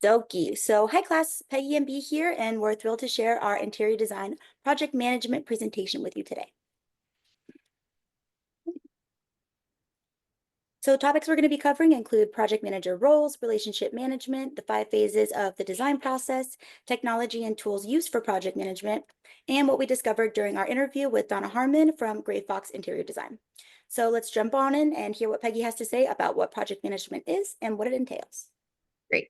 dokie. So, hi class, Peggy and B here, and we're thrilled to share our interior design project management presentation with you today. So topics we're going to be covering include project manager roles, relationship management, the 5 phases of the design process, technology and tools used for project management, and what we discovered during our interview with Donna Hartman from Grayfox Interior Design. So let's jump on in and hear what Peggy has to say about what project management is and what it entails. Great.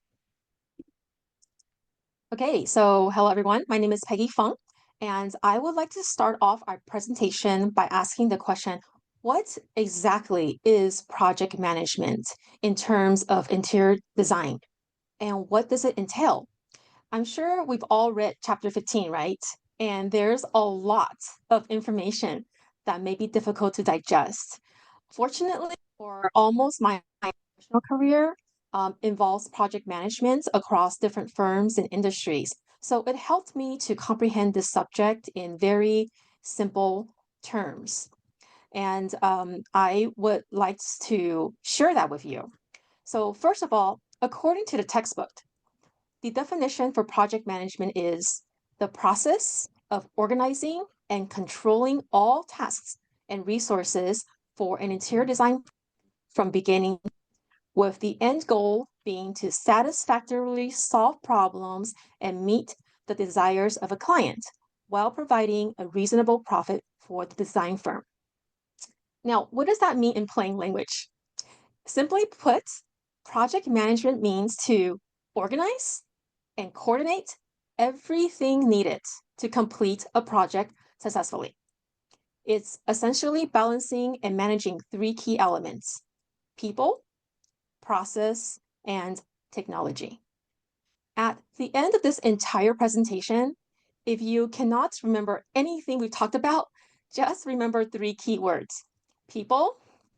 Okay, so hello everyone. My name is Peggy Feng, and I would like to start off our presentation by asking the question, what exactly is project management in terms of interior design, and what does it entail? I'm sure we've all read chapter 15, right? And there's a lot of information that may be difficult to digest. Fortunately, for almost my professional career, involves project management across different firms and industries. So it helped me to comprehend this subject in very simple terms. And I would like to share that with you. So first of all, according to the textbook, the definition for project management is the process of organizing and controlling all tasks and resources for an interior design from beginning, with the end goal being to satisfactorily solve problems and meet the desires of a client while providing a reasonable profit for the design firm. Now, what does that mean in plain language? Simply put, project management means to organize and coordinate everything needed to complete a project successfully. It's essentially balancing and managing 3 key elements: people, process, and technology. At the end of this entire presentation, if you cannot remember anything we talked about, just remember 3 key words: people,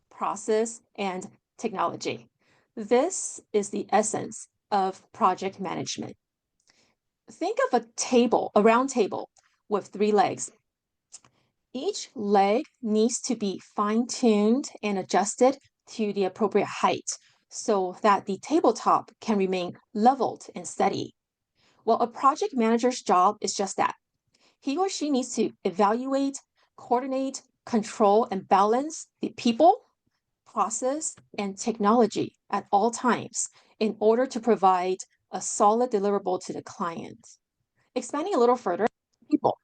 process, and technology. This is the essence of project management. Think of a table, a round table with 3 legs. Each leg needs to be fine-tuned and adjusted to the appropriate height so that the tabletop can remain leveled and steady. Well, a project manager's job is just that. He or she needs to evaluate, coordinate, control, and balance the people, process, and technology at all times in order to provide a solid deliverable to the client. Expanding a little further, people.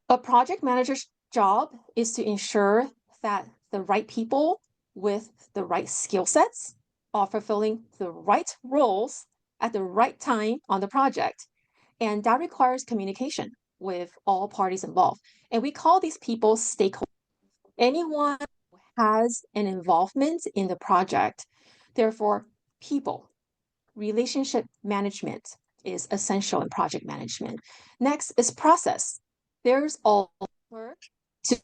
A project manager's job is to ensure that the right people with the right skill sets are fulfilling the right roles at the right time on the project. And that requires communication with all parties involved. And we call these people stakeholders. Anyone who has an involvement in the project. Therefore, people, relationship management is essential in project management. Next is process. There's a work to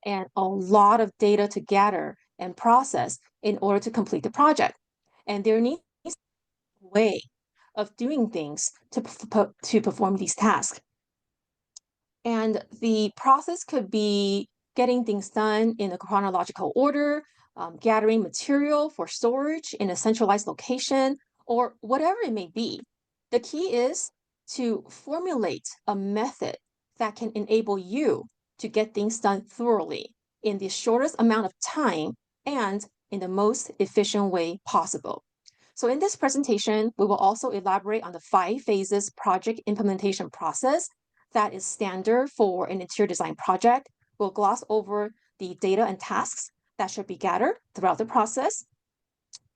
and a lot of data to gather and process in order to complete the project. And there needs a way of doing things to perform these tasks. And the process could be getting things done in a chronological order, gathering material for storage in a centralized location, or whatever it may be. The key is to formulate a method that can enable you to get things done thoroughly in the shortest amount of time and in the most efficient way possible. So in this presentation, we will also elaborate on the 5 phases project implementation process that is standard for an interior design project. We'll gloss over the data and tasks that should be gathered throughout the process,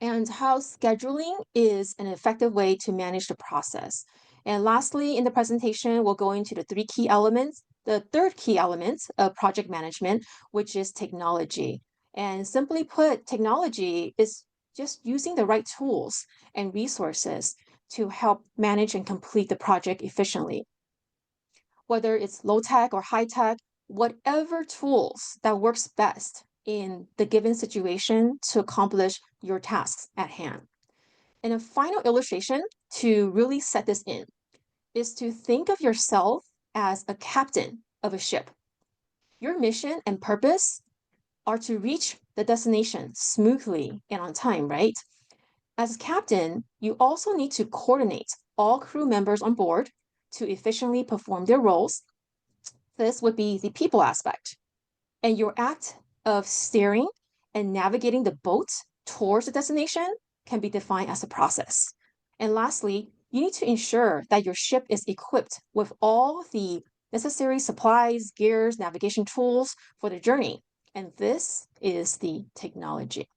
and how scheduling is an effective way to manage the process. And lastly, in the presentation, we'll go into the 3 key elements, the 3rd key element of project management, which is technology. And simply put, technology is just using the right tools and resources to help manage and complete the project efficiently. Whether it's low tech or high tech, whatever tools that works best in the given situation to accomplish your tasks at hand. And a final illustration to really set this in is to think of yourself as a captain of a ship. Your mission and purpose are to reach the destination smoothly and on time, right? As captain, you also need to coordinate all crew members on board to efficiently perform their roles. This would be the people aspect. And your act of steering and navigating the boat towards the destination can be defined as a process. And lastly, you need to ensure that your ship is equipped with all the necessary supplies, gears, navigation tools for the journey. And this is the technology.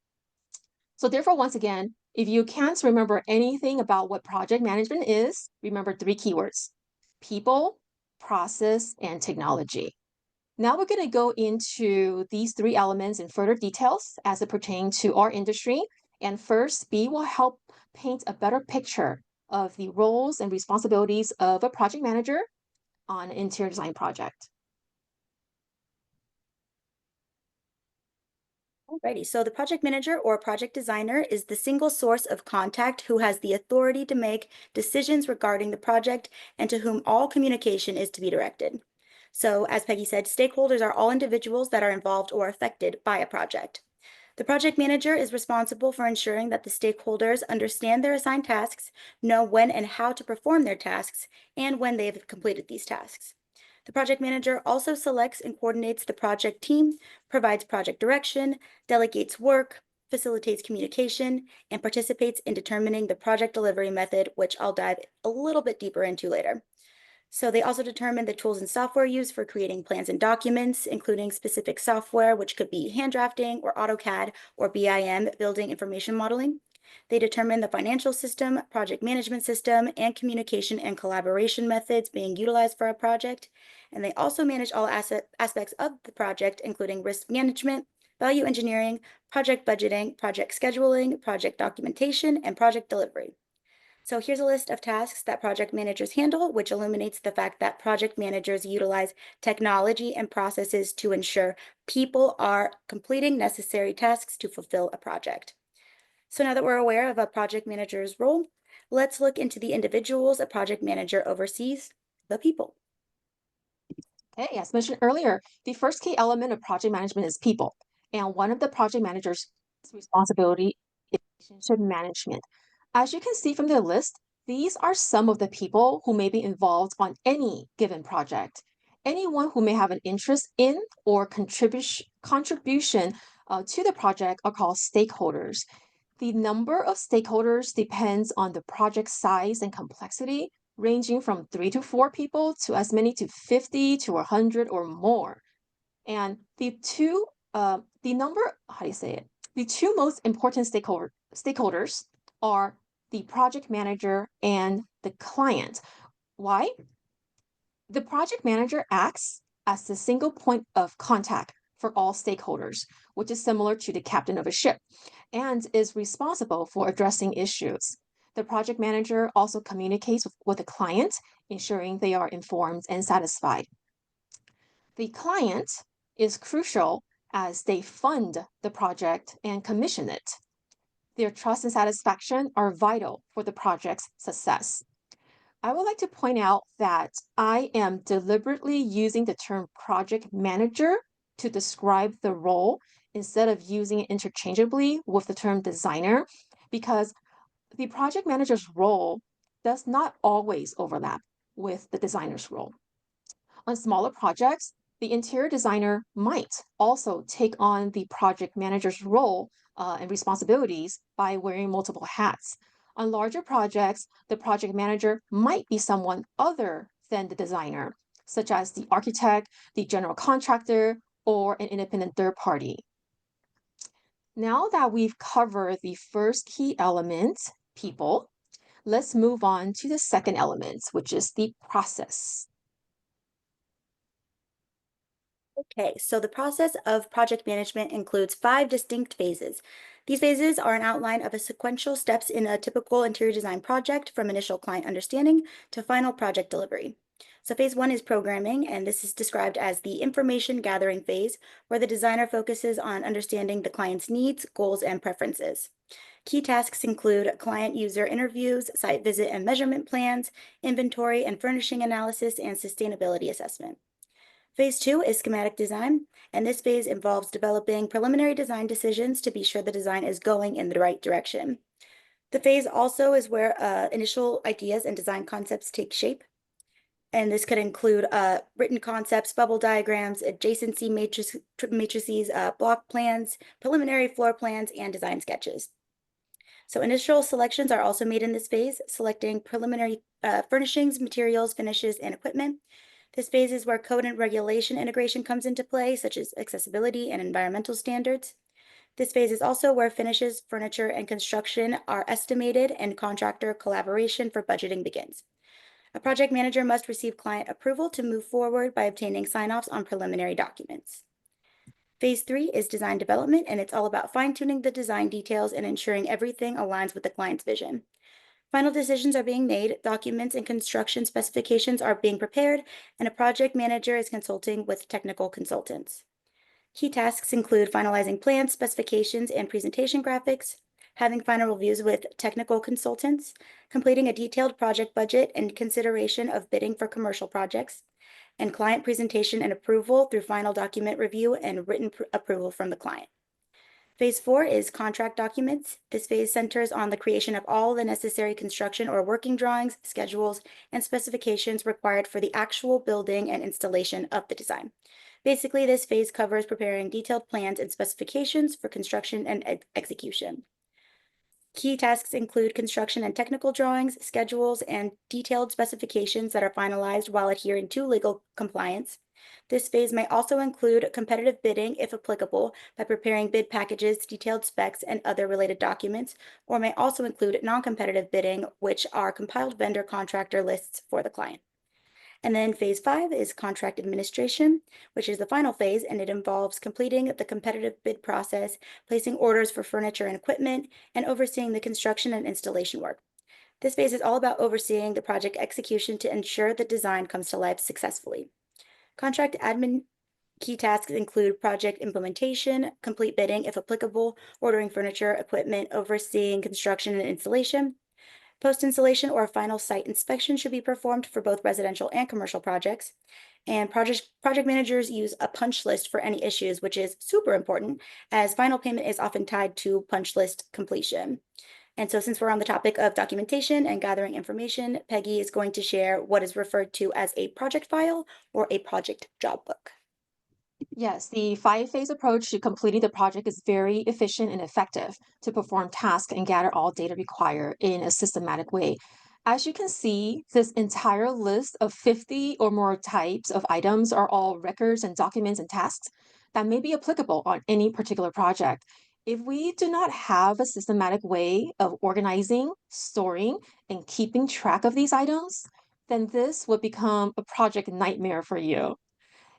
So therefore, once again, if you can't remember anything about what project management is, remember three keywords: people, process, and technology. Now we're going to go into these three elements in further details as it pertains to our industry. And first, B will help paint a better picture of the roles and responsibilities of a project manager on an interior design project. Alrighty, so the project manager or project designer is the single source of contact who has the authority to make decisions regarding the project and to whom all communication is to be directed. So, as Peggy said, stakeholders are all individuals that are involved or affected by a project. The project manager is responsible for ensuring that the stakeholders understand their assigned tasks, know when and how to perform their tasks, and when they have completed these tasks. The project manager also selects and coordinates the project team, provides project direction, delegates work, facilitates communication, and participates in determining the project delivery method, which I'll dive a little bit deeper into later. So they also determine the tools and software used for creating plans and documents, including specific software, which could be hand drafting or AutoCAD or BIM, building information modeling. They determine the financial system, project management system, and communication and collaboration methods being utilized for a project. And they also manage all aspects of the project, including risk management, value engineering, project budgeting, project scheduling, project documentation, and project delivery. So here's a list of tasks that project managers handle, which illuminates the fact that project managers utilize technology and processes to ensure people are completing necessary tasks to fulfill a project. So now that we're aware of a project manager's role, let's look into the individuals a project manager oversees, the people. Okay, as mentioned earlier, the first key element of project management is people. And one of the project manager's responsibility is relationship management. As you can see from the list, these are some of the people who may be involved on any given project. Anyone who may have an interest in or contribution to the project are called stakeholders. The number of stakeholders depends on the project size and complexity, ranging from 3 to 4 people to as many to 50 to 100 or more. And the number, how do you say it? The two most important stakeholders are the project manager and the client. Why? The project manager acts as the single point of contact for all stakeholders, which is similar to the captain of a ship, and is responsible for addressing issues. The project manager also communicates with the client, ensuring they are informed and satisfied. The client is crucial as they fund the project and commission it. Their trust and satisfaction are vital for the project's success. I would like to point out that I am deliberately using the term project manager to describe the role instead of using it interchangeably with the term designer, because the project manager's role does not always overlap with the designer's role. On smaller projects, the interior designer might also take on the project manager's role and responsibilities by wearing multiple hats. On larger projects, the project manager might be someone other than the designer, such as the architect, the general contractor, or an independent third party. Now that we've covered the first key element, people, let's move on to the second element, which is the process. Okay, so the process of project management includes 5 distinct phases. These phases are an outline of a sequential steps in a typical interior design project from initial client understanding to final project delivery. So phase 1 is programming, and this is described as the information gathering phase, where the designer focuses on understanding the client's needs, goals, and preferences. Key tasks include client user interviews, site visit and measurement plans, inventory and furnishing analysis, and sustainability assessment. Phase 2 is schematic design, and this phase involves developing preliminary design decisions to be sure the design is going in the right direction. The phase also is where initial ideas and design concepts take shape. And this could include written concepts, bubble diagrams, adjacency matrices, block plans, preliminary floor plans, and design sketches. So initial selections are also made in this phase, selecting preliminary furnishings, materials, finishes, and equipment. This phase is where code and regulation integration comes into play, such as accessibility and environmental standards. This phase is also where finishes, furniture, and construction are estimated and contractor collaboration for budgeting begins. A project manager must receive client approval to move forward by obtaining sign-offs on preliminary documents. Phase 3 is design development, and it's all about fine-tuning the design details and ensuring everything aligns with the client's vision. Final decisions are being made, documents and construction specifications are being prepared, and a project manager is consulting with technical consultants. Key tasks include finalizing plans, specifications, and presentation graphics, having final reviews with technical consultants, completing a detailed project budget and consideration of bidding for commercial projects, and client presentation and approval through final document review and written approval from the client. Phase 4 is contract documents. This phase centers on the creation of all the necessary construction or working drawings, schedules, and specifications required for the actual building and installation of the design. Basically, this phase covers preparing detailed plans and specifications for construction and execution. Key tasks include construction and technical drawings, schedules, and detailed specifications that are finalized while adhering to legal compliance. This phase may also include competitive bidding, if applicable, by preparing bid packages, detailed specs, and other related documents, or may also include non-competitive bidding, which are compiled vendor contractor lists for the client. And then phase 5 is contract administration, which is the final phase, and it involves completing the competitive bid process, placing orders for furniture and equipment, and overseeing the construction and installation work. This phase is all about overseeing the project execution to ensure the design comes to life successfully. Contract admin key tasks include project implementation, complete bidding if applicable, ordering furniture, equipment, overseeing construction and installation. Post-installation or final site inspection should be performed for both residential and commercial projects. And project managers use a punch list for any issues, which is super important as final payment is often tied to punch list completion. And so since we're on the topic of documentation and gathering information, Peggy is going to share what is referred to as a project file or a project job book. Yes, the five-phase approach to completing the project is very efficient and effective to perform tasks and gather all data required in a systematic way. As you can see, this entire list of 50 or more types of items are all records and documents and tasks that may be applicable on any particular project. If we do not have a systematic way of organizing, storing, and keeping track of these items, then this would become a project nightmare for you.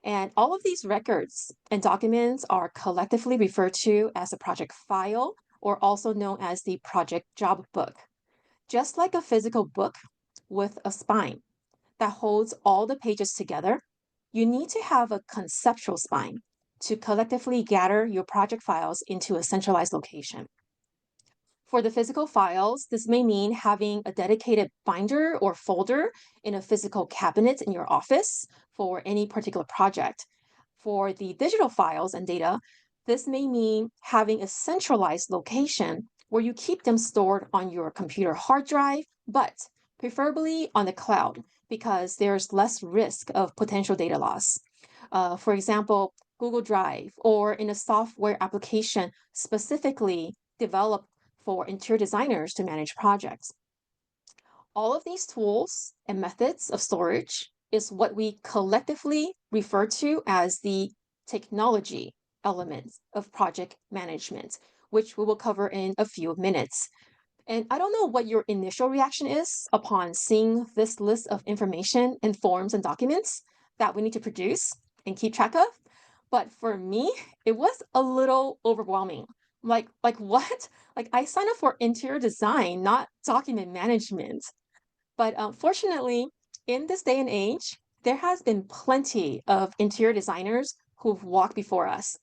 And all of these records and documents are collectively referred to as a project file, or also known as the project job book. Just like a physical book with a spine that holds all the pages together, you need to have a conceptual spine to collectively gather your project files into a centralized location. For the physical files, this may mean having a dedicated binder or folder in a physical cabinet in your office for any particular project. For the digital files and data, this may mean having a centralized location where you keep them stored on your computer hard drive, but preferably on the cloud because there's less risk of potential data loss. For example, Google Drive or in a software application specifically developed for interior designers to manage projects. All of these tools and methods of storage is what we collectively refer to as the technology elements of project management, which we will cover in a few minutes. And I don't know what your initial reaction is upon seeing this list of information and forms and documents that we need to produce and keep track of. But for me, it was a little overwhelming. Like what? Like I signed up for interior design, not document management. But fortunately, in this day and age, there has been plenty of interior designers who've walked before us,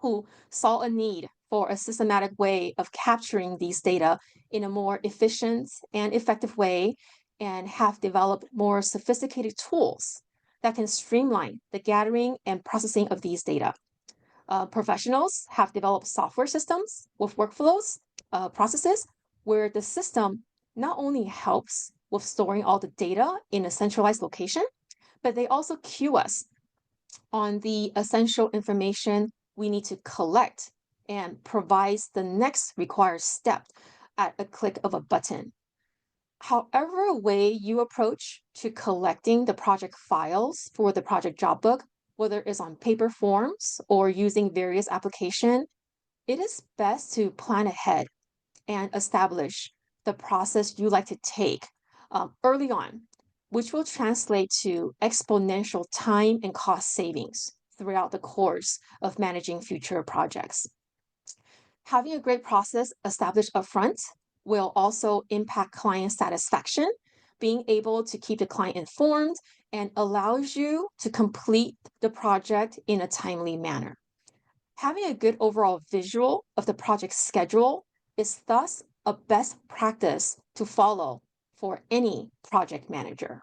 who saw a need for a systematic way of capturing these data in a more efficient and effective way and have developed more sophisticated tools that can streamline the gathering and processing of these data. Professionals have developed software systems with workflows, processes, where the system not only helps with storing all the data in a centralized location, but they also queue us on the essential information we need to collect and provides the next required step at a click of a button. However way you approach to collecting the project files for the project job book, whether it's on paper forms or using various application, it is best to plan ahead and establish the process you like to take early on, which will translate to exponential time and cost savings throughout the course of managing future projects. Having a great process established upfront will also impact client satisfaction, being able to keep the client informed and allows you to complete the project in a timely manner. Having a good overall visual of the project schedule is thus a best practice to follow for any project manager.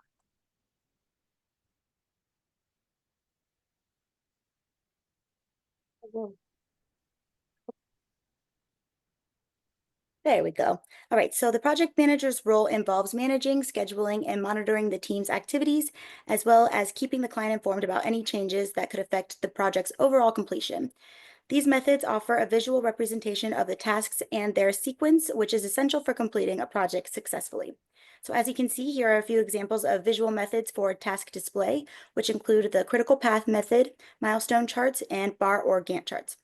There we go. All right, so the project manager's role involves managing, scheduling, and monitoring the team's activities, as well as keeping the client informed about any changes that could affect the project's overall completion. These methods offer a visual representation of the tasks and their sequence, which is essential for completing a project successfully. So as you can see, here are a few examples of visual methods for task display, which include the critical path method, milestone charts, and bar or Gantt charts.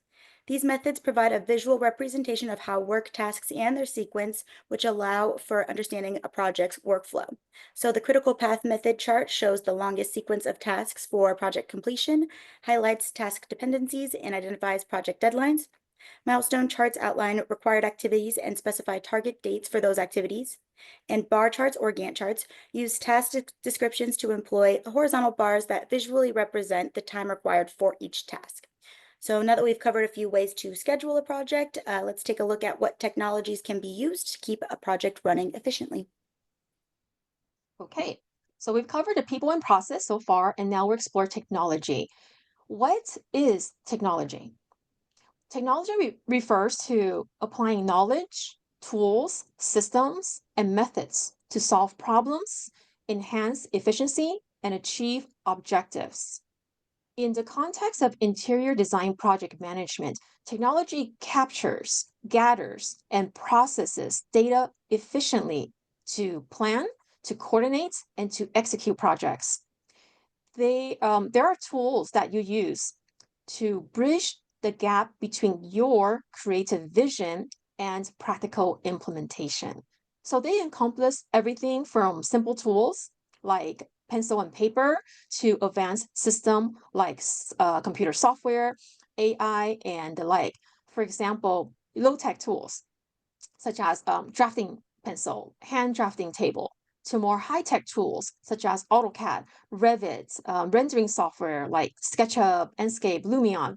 These methods provide a visual representation of how work tasks and their sequence, which allow for understanding a project's workflow. So the critical path method chart shows the longest sequence of tasks for project completion, highlights task dependencies, and identifies project deadlines. Milestone charts outline required activities and specify target dates for those activities. And bar charts or Gantt charts use task descriptions to employ horizontal bars that visually represent the time required for each task. So now that we've covered a few ways to schedule a project, let's take a look at what technologies can be used to keep a project running efficiently. Okay, so we've covered the people and process so far, and now we'll explore technology. What is technology? Technology refers to applying knowledge, tools, systems, and methods to solve problems, enhance efficiency, and achieve objectives. In the context of interior design project management, technology captures, gathers, and processes data efficiently to plan, to coordinate, and to execute projects. There are tools that you use to bridge the gap between your creative vision and practical implementation. So they encompass everything from simple tools like pencil and paper to advanced system like computer software, AI, and the like. For example, low-tech tools such as drafting pencil, hand drafting table, to more high-tech tools such as AutoCAD, Revit, rendering software like SketchUp, Enscape, Lumion,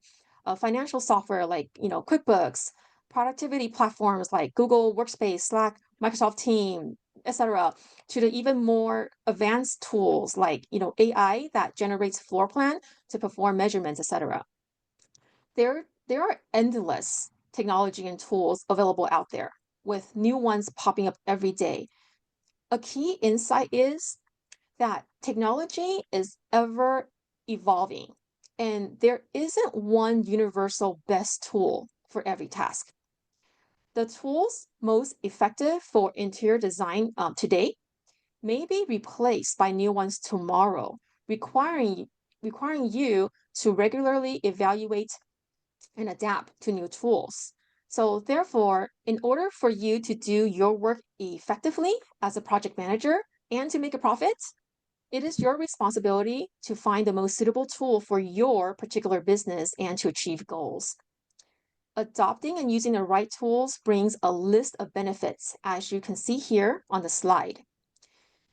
financial software like QuickBooks, productivity platforms like Google Workspace, Slack, Microsoft Team, etc., to the even more advanced tools like AI that generates floor plan to perform measurements, etc. There are endless technology and tools available out there, with new ones popping up every day. A key insight is that technology is ever evolving, and there isn't one universal best tool for every task. The tools most effective for interior design today may be replaced by new ones tomorrow, requiring you to regularly evaluate and adapt to new tools. So, therefore, in order for you to do your work effectively as a project manager and to make a profit, it is your responsibility to find the most suitable tool for your particular business and to achieve goals. Adopting and using the right tools brings a list of benefits, as you can see here on the slide.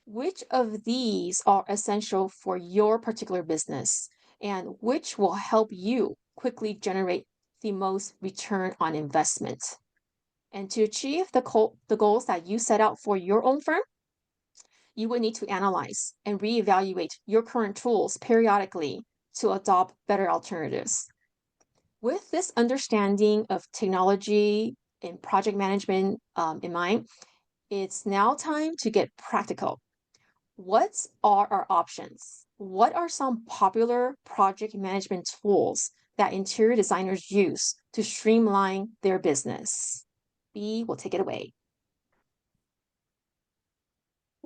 Which of these are essential for your particular business and which will help you quickly generate the most return on investment? And to achieve the goals that you set out for your own firm, you will need to analyze and reevaluate your current tools periodically to adopt better alternatives. With this understanding of technology in project management in mind, it's now time to get practical. What are our options? What are some popular project management tools that interior designers use to streamline their business? B will take it away.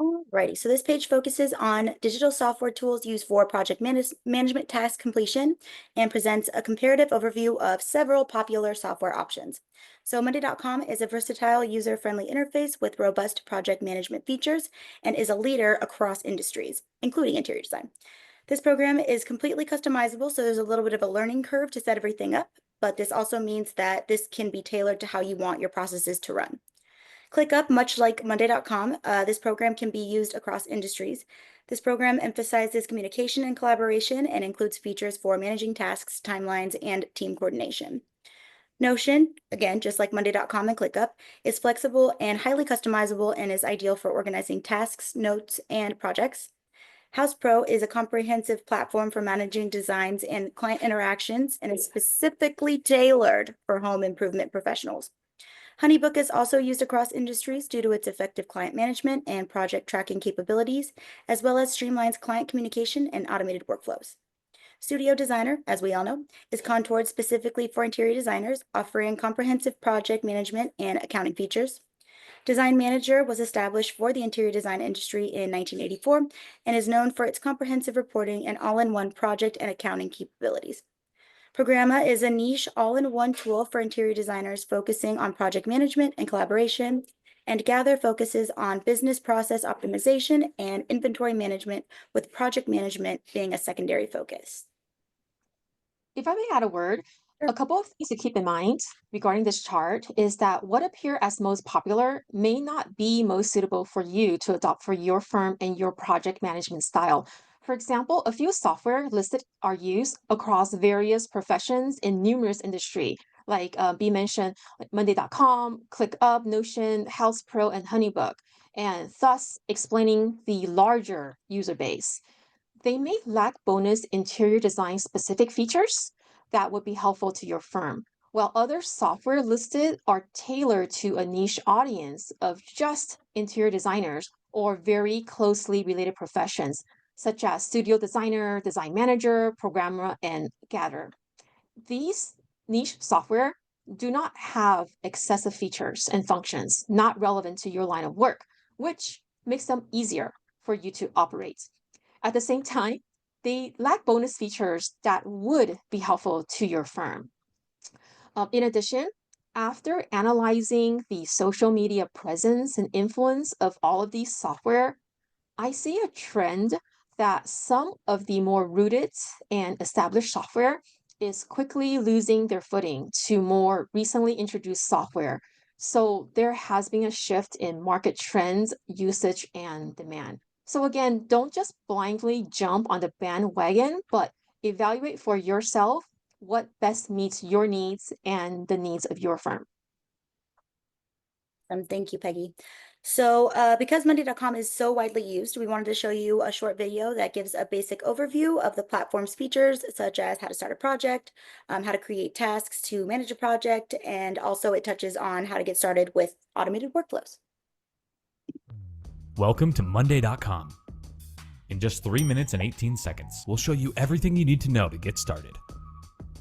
Alrighty, so this page focuses on digital software tools used for project management task completion and presents a comparative overview of several popular software options. So Monday.com is a versatile, user-friendly interface with robust project management features and is a leader across industries, including interior design. This program is completely customizable, so there's a little bit of a learning curve to set everything up, but this also means that this can be tailored to how you want your processes to run. ClickUp, much like Monday.com, this program can be used across industries. This program emphasizes communication and collaboration and includes features for managing tasks, timelines, and team coordination. Notion, again, just like Monday.com and ClickUp, is flexible and highly customizable and is ideal for organizing tasks, notes, and projects. Houzz Pro is a comprehensive platform for managing designs and client interactions and is specifically tailored for home improvement professionals. HoneyBook is also used across industries due to its effective client management and project tracking capabilities, as well as streamlines client communication and automated workflows. Studio Designer, as we all know, is contoured specifically for interior designers, offering comprehensive project management and accounting features. Design Manager was established for the interior design industry in 1984 and is known for its comprehensive reporting and all-in-one project and accounting capabilities. Programa is a niche all-in-one tool for interior designers focusing on project management and collaboration, and Gather focuses on business process optimization and inventory management, with project management being a secondary focus. If I may add a word, a couple of things to keep in mind regarding this chart is that what appear as most popular may not be most suitable for you to adopt for your firm and your project management style. For example, a few software listed are used across various professions in numerous industry, like B mentioned, like Monday.com, ClickUp, Notion, Houzz Pro, and HoneyBook, and thus explaining the larger user base. They may lack bonus interior design specific features that would be helpful to your firm, while other software listed are tailored to a niche audience of just interior designers or very closely related professions, such as studio designer, design manager, programmer, and Gather. These niche software do not have excessive features and functions not relevant to your line of work, which makes them easier for you to operate. At the same time, they lack bonus features that would be helpful to your firm. In addition, after analyzing the social media presence and influence of all of these software, I see a trend that some of the more rooted and established software is quickly losing their footing to more recently introduced software. So there has been a shift in market trends, usage, and demand. So again, don't just blindly jump on the bandwagon, but evaluate for yourself what best meets your needs and the needs of your firm. Thank you, Peggy. So because Monday.com is so widely used, we wanted to show you a short video that gives a basic overview of the platform's features, such as how to start a project, how to create tasks to manage a project, and also it touches on how to get started with automated workflows. Welcome to Monday.com. In just 3 minutes and 18 seconds, we'll show you everything you need to know to get started.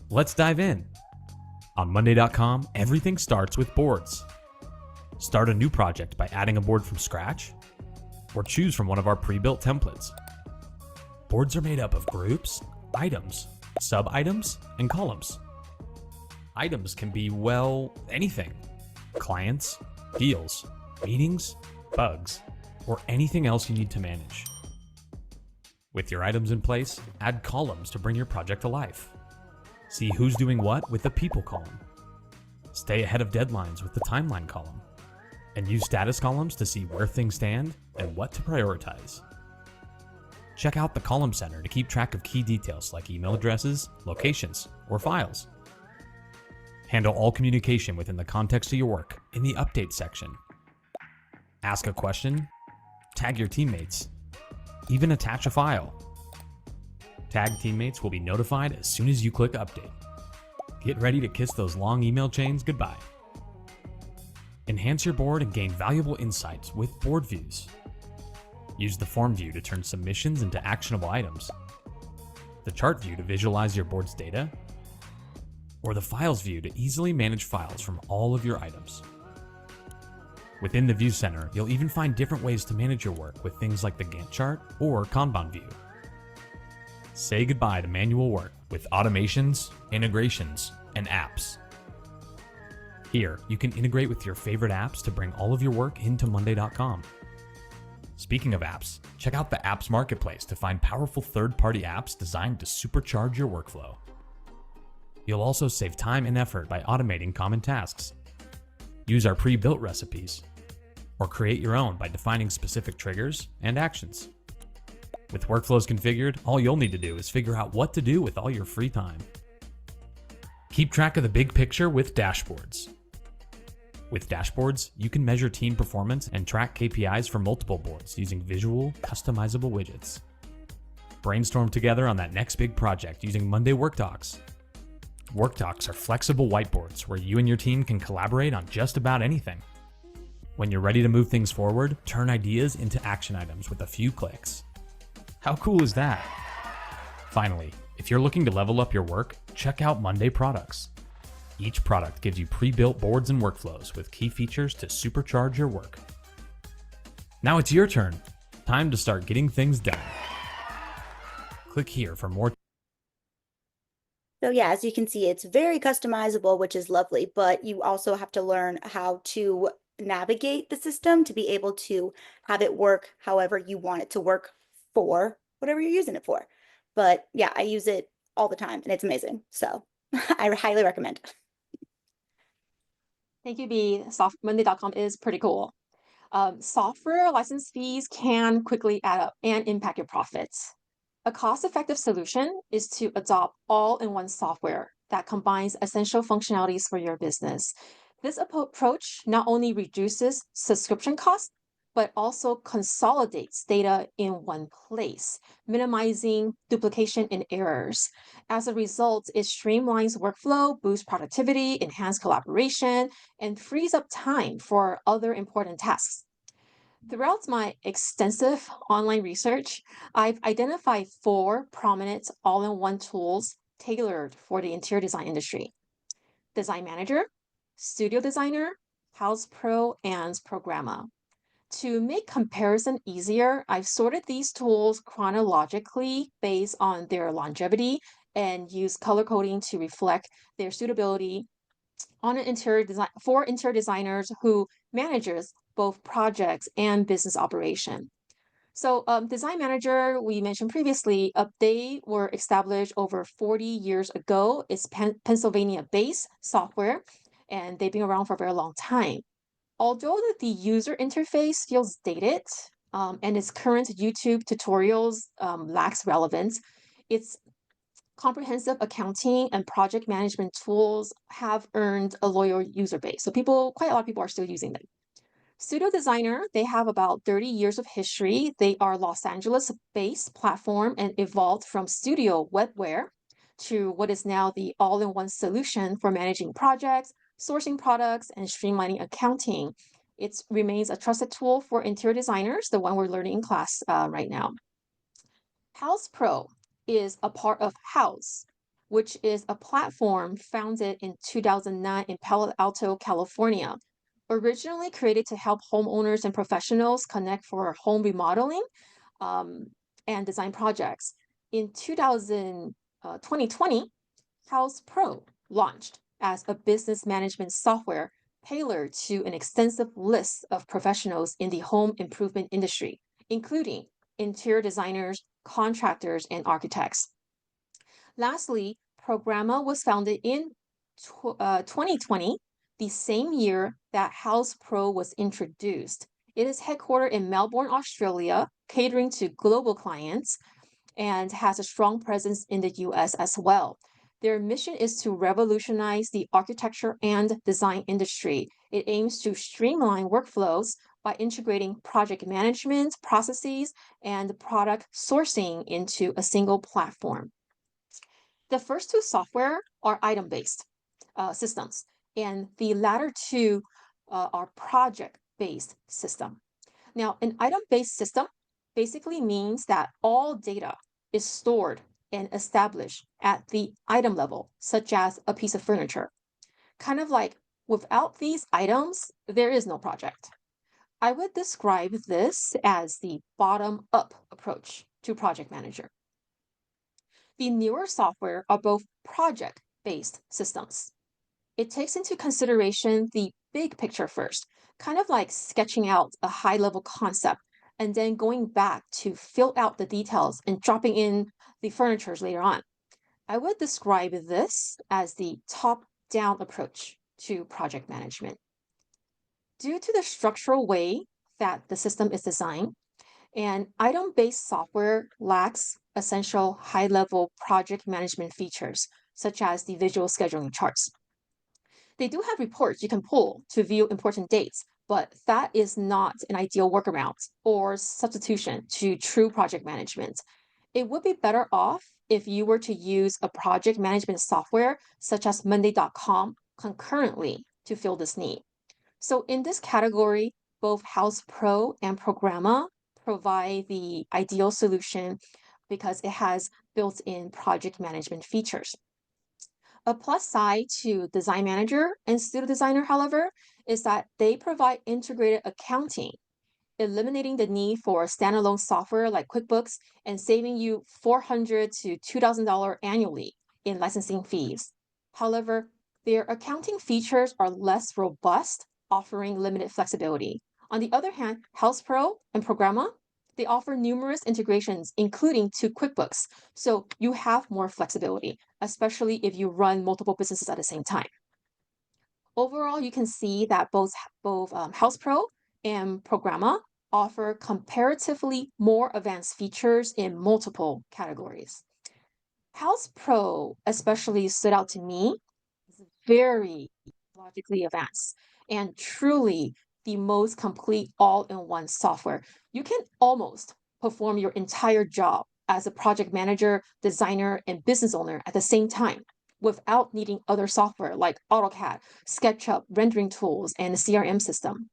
Let's dive in. On Monday.com, everything starts with boards. Start a new project by adding a board from scratch, or choose from one of our pre-built templates. Boards are made up of groups, items, sub-items, and columns. Items can be, well, anything. Clients, deals, meetings, bugs, or anything else you need to manage. With your items in place, add columns to bring your project to life. See who's doing what with the people column. Stay ahead of deadlines with the timeline column. And use status columns to see where things stand and what to prioritize. Check out the column center to keep track of key details like email addresses, locations, or files. Handle all communication within the context of your work in the update section. Ask a question, tag your teammates, even attach a file. Tagged teammates will be notified as soon as you click update. Get ready to kiss those long email chains goodbye. Enhance your board and gain valuable insights with board views. Use the form view to turn submissions into actionable items, the chart view to visualize your board's data, or the files view to easily manage files from all of your items. Within the View Center, you'll even find different ways to manage your work with things like the Gantt chart or Kanban view. Say goodbye to manual work with automations, integrations, and apps. Here, you can integrate with your favorite apps to bring all of your work into Monday.com. Speaking of apps, check out the Apps Marketplace to find powerful third-party apps designed to supercharge your workflow. You'll also save time and effort by automating common tasks. Use our pre-built recipes, or create your own by defining specific triggers and actions. With workflows configured, all you'll need to do is figure out what to do with all your free time. Keep track of the big picture with dashboards. With dashboards, you can measure team performance and track KPIs for multiple boards using visual, customizable widgets. Brainstorm together on that next big project using Monday Work Docs. Work Docs are flexible whiteboards where you and your team can collaborate on just about anything. When you're ready to move things forward, turn ideas into action items with a few clicks. How cool is that? Finally, if you're looking to level up your work, check out Monday Products. Each product gives you pre-built boards and workflows with key features to supercharge your work. Now it's your turn. Time to start getting things done. Click here for more. So yeah, as you can see, it's very customizable, which is lovely, but you also have to learn how to navigate the system to be able to have it work however you want it to work for whatever you're using it for. But yeah, I use it all the time and it's amazing. So I highly recommend it. Thank you, B. Monday.com is pretty cool. Software license fees can quickly add up and impact your profits. A cost-effective solution is to adopt all-in-one software that combines essential functionalities for your business. This approach not only reduces subscription costs, but also consolidates data in one place, minimizing duplication and errors. As a result, it streamlines workflow, boosts productivity, enhances collaboration, and frees up time for other important tasks. Throughout my extensive online research, I've identified 4 prominent all-in-one tools tailored for the interior design industry: Design Manager, Studio Designer, Houzz Pro, and Programa. To make comparison easier, I've sorted these tools chronologically based on their longevity and used color coding to reflect their suitability on an interior design for interior designers who manages both projects and business operation. So Design Manager, we mentioned previously, they were established over 40 years ago. It's Pennsylvania-based software, and they've been around for a very long time. Although the user interface feels dated and its current YouTube tutorials lacks relevance, its comprehensive accounting and project management tools have earned a loyal user base. So quite a lot of people are still using them. Studio Designer, they have about 30 years of history. They are Los Angeles-based platform and evolved from studio webware to what is now the all-in-one solution for managing projects, sourcing products, and streamlining accounting. It remains a trusted tool for interior designers, the one we're learning in class right now. Houzz Pro is a part of Houzz, which is a platform founded in 2009 in Palo Alto, California. Originally created to help homeowners and professionals connect for home remodeling and design projects. In 2020, Houzz Pro launched as a business management software tailored to an extensive list of professionals in the home improvement industry, including interior designers, contractors, and architects. Lastly, Programa was founded in 2020, the same year that Houzz Pro was introduced. It is headquartered in Melbourne, Australia, catering to global clients, and has a strong presence in the US as well. Their mission is to revolutionize the architecture and design industry. It aims to streamline workflows by integrating project management processes and product sourcing into a single platform. The first 2 software are item-based systems, and the latter 2 our project-based system. Now, an item-based system basically means that all data is stored and established at the item level, such as a piece of furniture. Kind of like without these items, there is no project. I would describe this as the bottom-up approach to project manager. The newer software are both project-based systems. It takes into consideration the big picture first, kind of like sketching out a high-level concept and then going back to fill out the details and dropping in the furnitures later on. I would describe this as the top-down approach to project management. Due to the structural way that the system is designed, and item-based software lacks essential high-level project management features, such as the visual scheduling charts. They do have reports you can pull to view important dates, but that is not an ideal workaround or substitution to true project management. It would be better off if you were to use a project management software such as Monday.com concurrently to fill this need. So in this category, both Houzz Pro and Programa provide the ideal solution because it has built-in project management features. A plus side to Design Manager and Studio Designer, however, is that they provide integrated accounting, eliminating the need for standalone software like QuickBooks and saving you $400 to $2,000 annually in licensing fees. However, their accounting features are less robust, offering limited flexibility. On the other hand, Houzz Pro and Programa, they offer numerous integrations, including to QuickBooks, so you have more flexibility, especially if you run multiple businesses at the same time. Overall, you can see that both Houzz Pro and Programa offer comparatively more advanced features in multiple categories. Houzz Pro especially stood out to me as very logically advanced and truly the most complete all-in-one software. You can almost perform your entire job as a project manager, designer, and business owner at the same time without needing other software like AutoCAD, SketchUp, rendering tools, and a CRM system.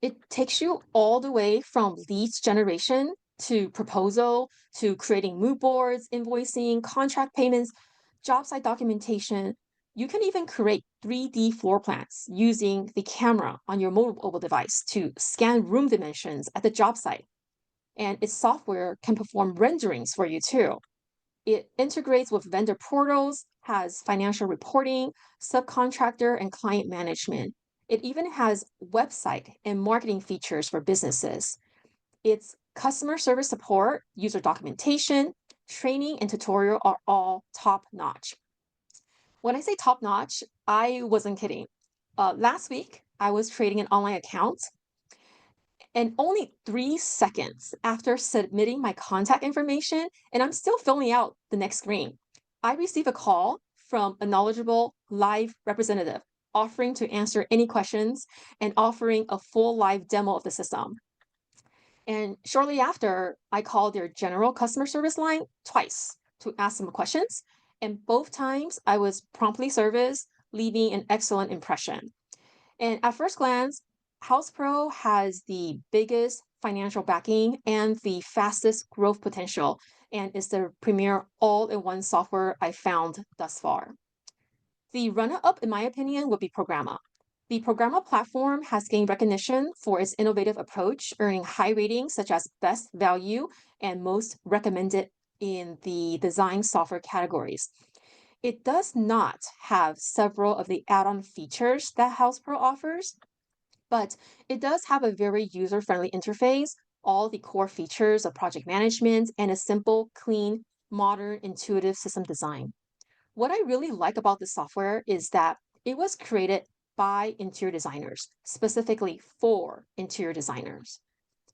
It takes you all the way from leads generation to proposal to creating mood boards, invoicing, contract payments, job site documentation. You can even create 3D floor plans using the camera on your mobile device to scan room dimensions at the job site. And its software can perform renderings for you too. It integrates with vendor portals, has financial reporting, subcontractor, and client management. It even has website and marketing features for businesses. Its customer service support, user documentation, training, and tutorial are all top-notch. When I say top-notch, I wasn't kidding. Last week, I was creating an online account, and only 3 seconds after submitting my contact information, and I'm still filling out the next screen, I received a call from a knowledgeable live representative offering to answer any questions and offering a full live demo of the system. And shortly after, I called their general customer service line twice to ask some questions, and both times I was promptly serviced, leaving an excellent impression. And at first glance, Houzz Pro has the biggest financial backing and the fastest growth potential, and is the premier all-in-one software I found thus far. The runner-up, in my opinion, would be Programa. The Programa platform has gained recognition for its innovative approach, earning high ratings such as Best Value and Most Recommended in the design software categories. It does not have several of the add-on features that Houzz Pro offers, but it does have a very user-friendly interface, all the core features of project management, and a simple, clean, modern, intuitive system design. What I really like about this software is that it was created by interior designers, specifically for interior designers.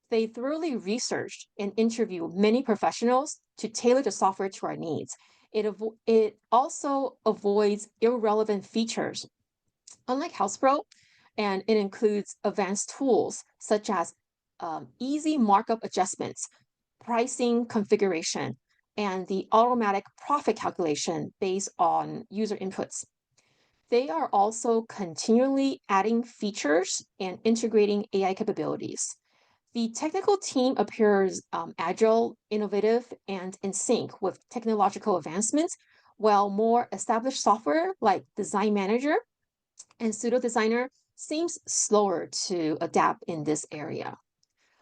They thoroughly researched and interviewed many professionals to tailor the software to our needs. It also avoids irrelevant features. Unlike Houzz Pro, and it includes advanced tools such as easy markup adjustments, pricing configuration, and the automatic profit calculation based on user inputs. they are also continually adding features and integrating AI capabilities. The technical team appears agile, innovative, and in sync with technological advancements, while more established software like Design Manager and Pseudo Designer seems slower to adapt in this area.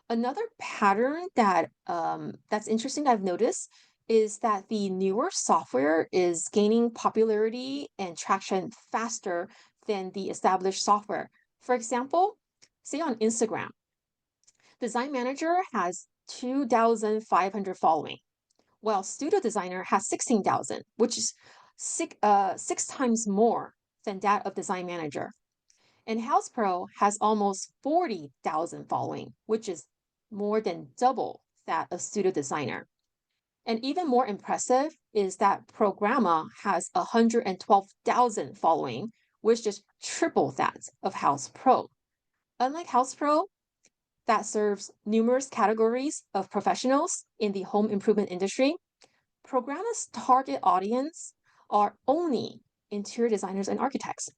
Another pattern that's interesting that I've noticed is that the newer software is gaining popularity and traction faster than the established software. For example, say on Instagram, Design Manager has 2,500 following, while Studio Designer has 16,000, which is six times more than that of Design Manager. And Houzz Pro has almost 40,000 following, which is more than double that of Studio Designer. And even more impressive is that Programa has 112,000 following, which is triple that of Houzz Pro. Unlike Houzz Pro, that serves numerous categories of professionals in the home improvement industry, Programa's target audience are only interior designers and architects.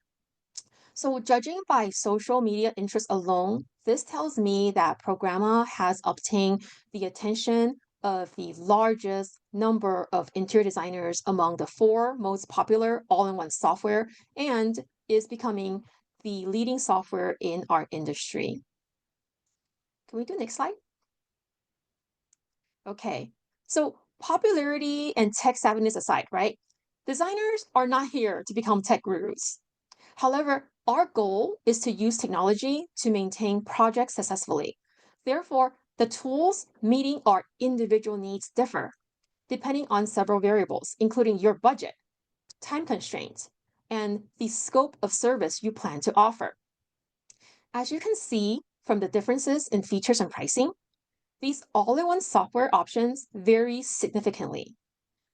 So judging by social media interest alone, this tells me that Programa has obtained the attention of the largest number of interior designers among the 4 most popular all-in-one software and is becoming the leading software in our industry. Can we do next slide? Okay, so popularity and tech savviness aside, right? Designers are not here to become tech gurus. However, our goal is to use technology to maintain projects successfully. Therefore, the tools meeting our individual needs differ, depending on several variables, including your budget, time constraints, and the scope of service you plan to offer. As you can see from the differences in features and pricing, these all-in-one software options vary significantly.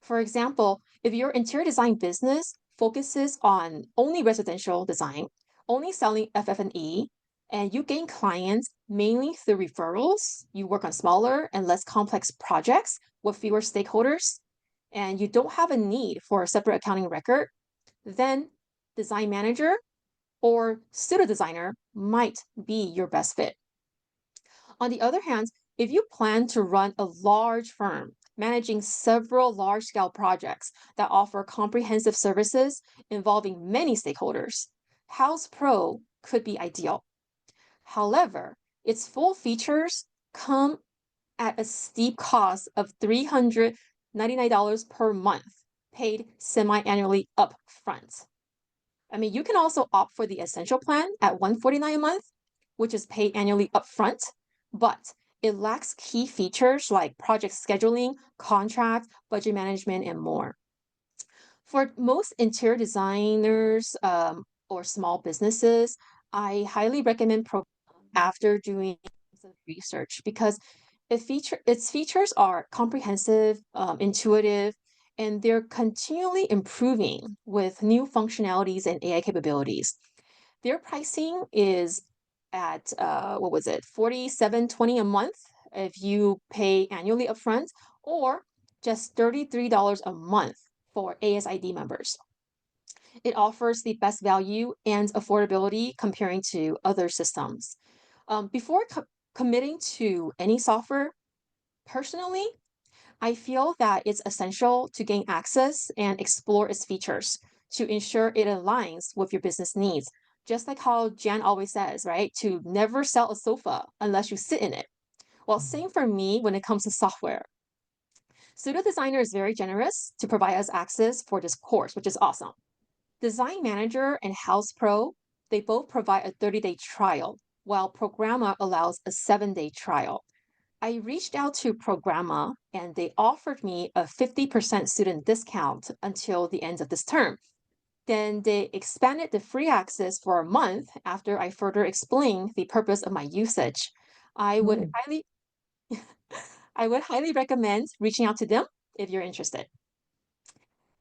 For example, if your interior design business focuses on only residential design, only selling FF&E, and you gain clients mainly through referrals, you work on smaller and less complex projects with fewer stakeholders, and you don't have a need for a separate accounting record, then Design Manager or Studio Designer might be your best fit. On the other hand, if you plan to run a large firm managing several large-scale projects that offer comprehensive services involving many stakeholders, Houzz Pro could be ideal. However, its full features come at a steep cost of $399 per month, paid semi-annually upfront. I mean, you can also opt for the Essential plan at $149 a month, which is paid annually upfront, but it lacks key features like project scheduling, contract, budget management, and more. For most interior designers or small businesses, I highly recommend Programa after doing some research because its features are comprehensive, intuitive, and they're continually improving with new functionalities and AI capabilities. Their pricing is at what was it, $47.20 a month if you pay annually upfront, or just $33 a month for ASID members. It offers the best value and affordability comparing to other systems. Before committing to any software, personally, I feel that it's essential to gain access and explore its features to ensure it aligns with your business needs. Just like how Jan always says, right? To never sell a sofa unless you sit in it. Well, same for me when it comes to software. Studio Designer is very generous to provide us access for this course, which is awesome. Design Manager and Houzz Pro, they both provide a 30-day trial, while Programa allows a 7-day trial. I reached out to Programa and they offered me a 50% student discount until the end of this term. Then they expanded the free access for a month after I further explained the purpose of my usage. I would highly recommend reaching out to them if you're interested.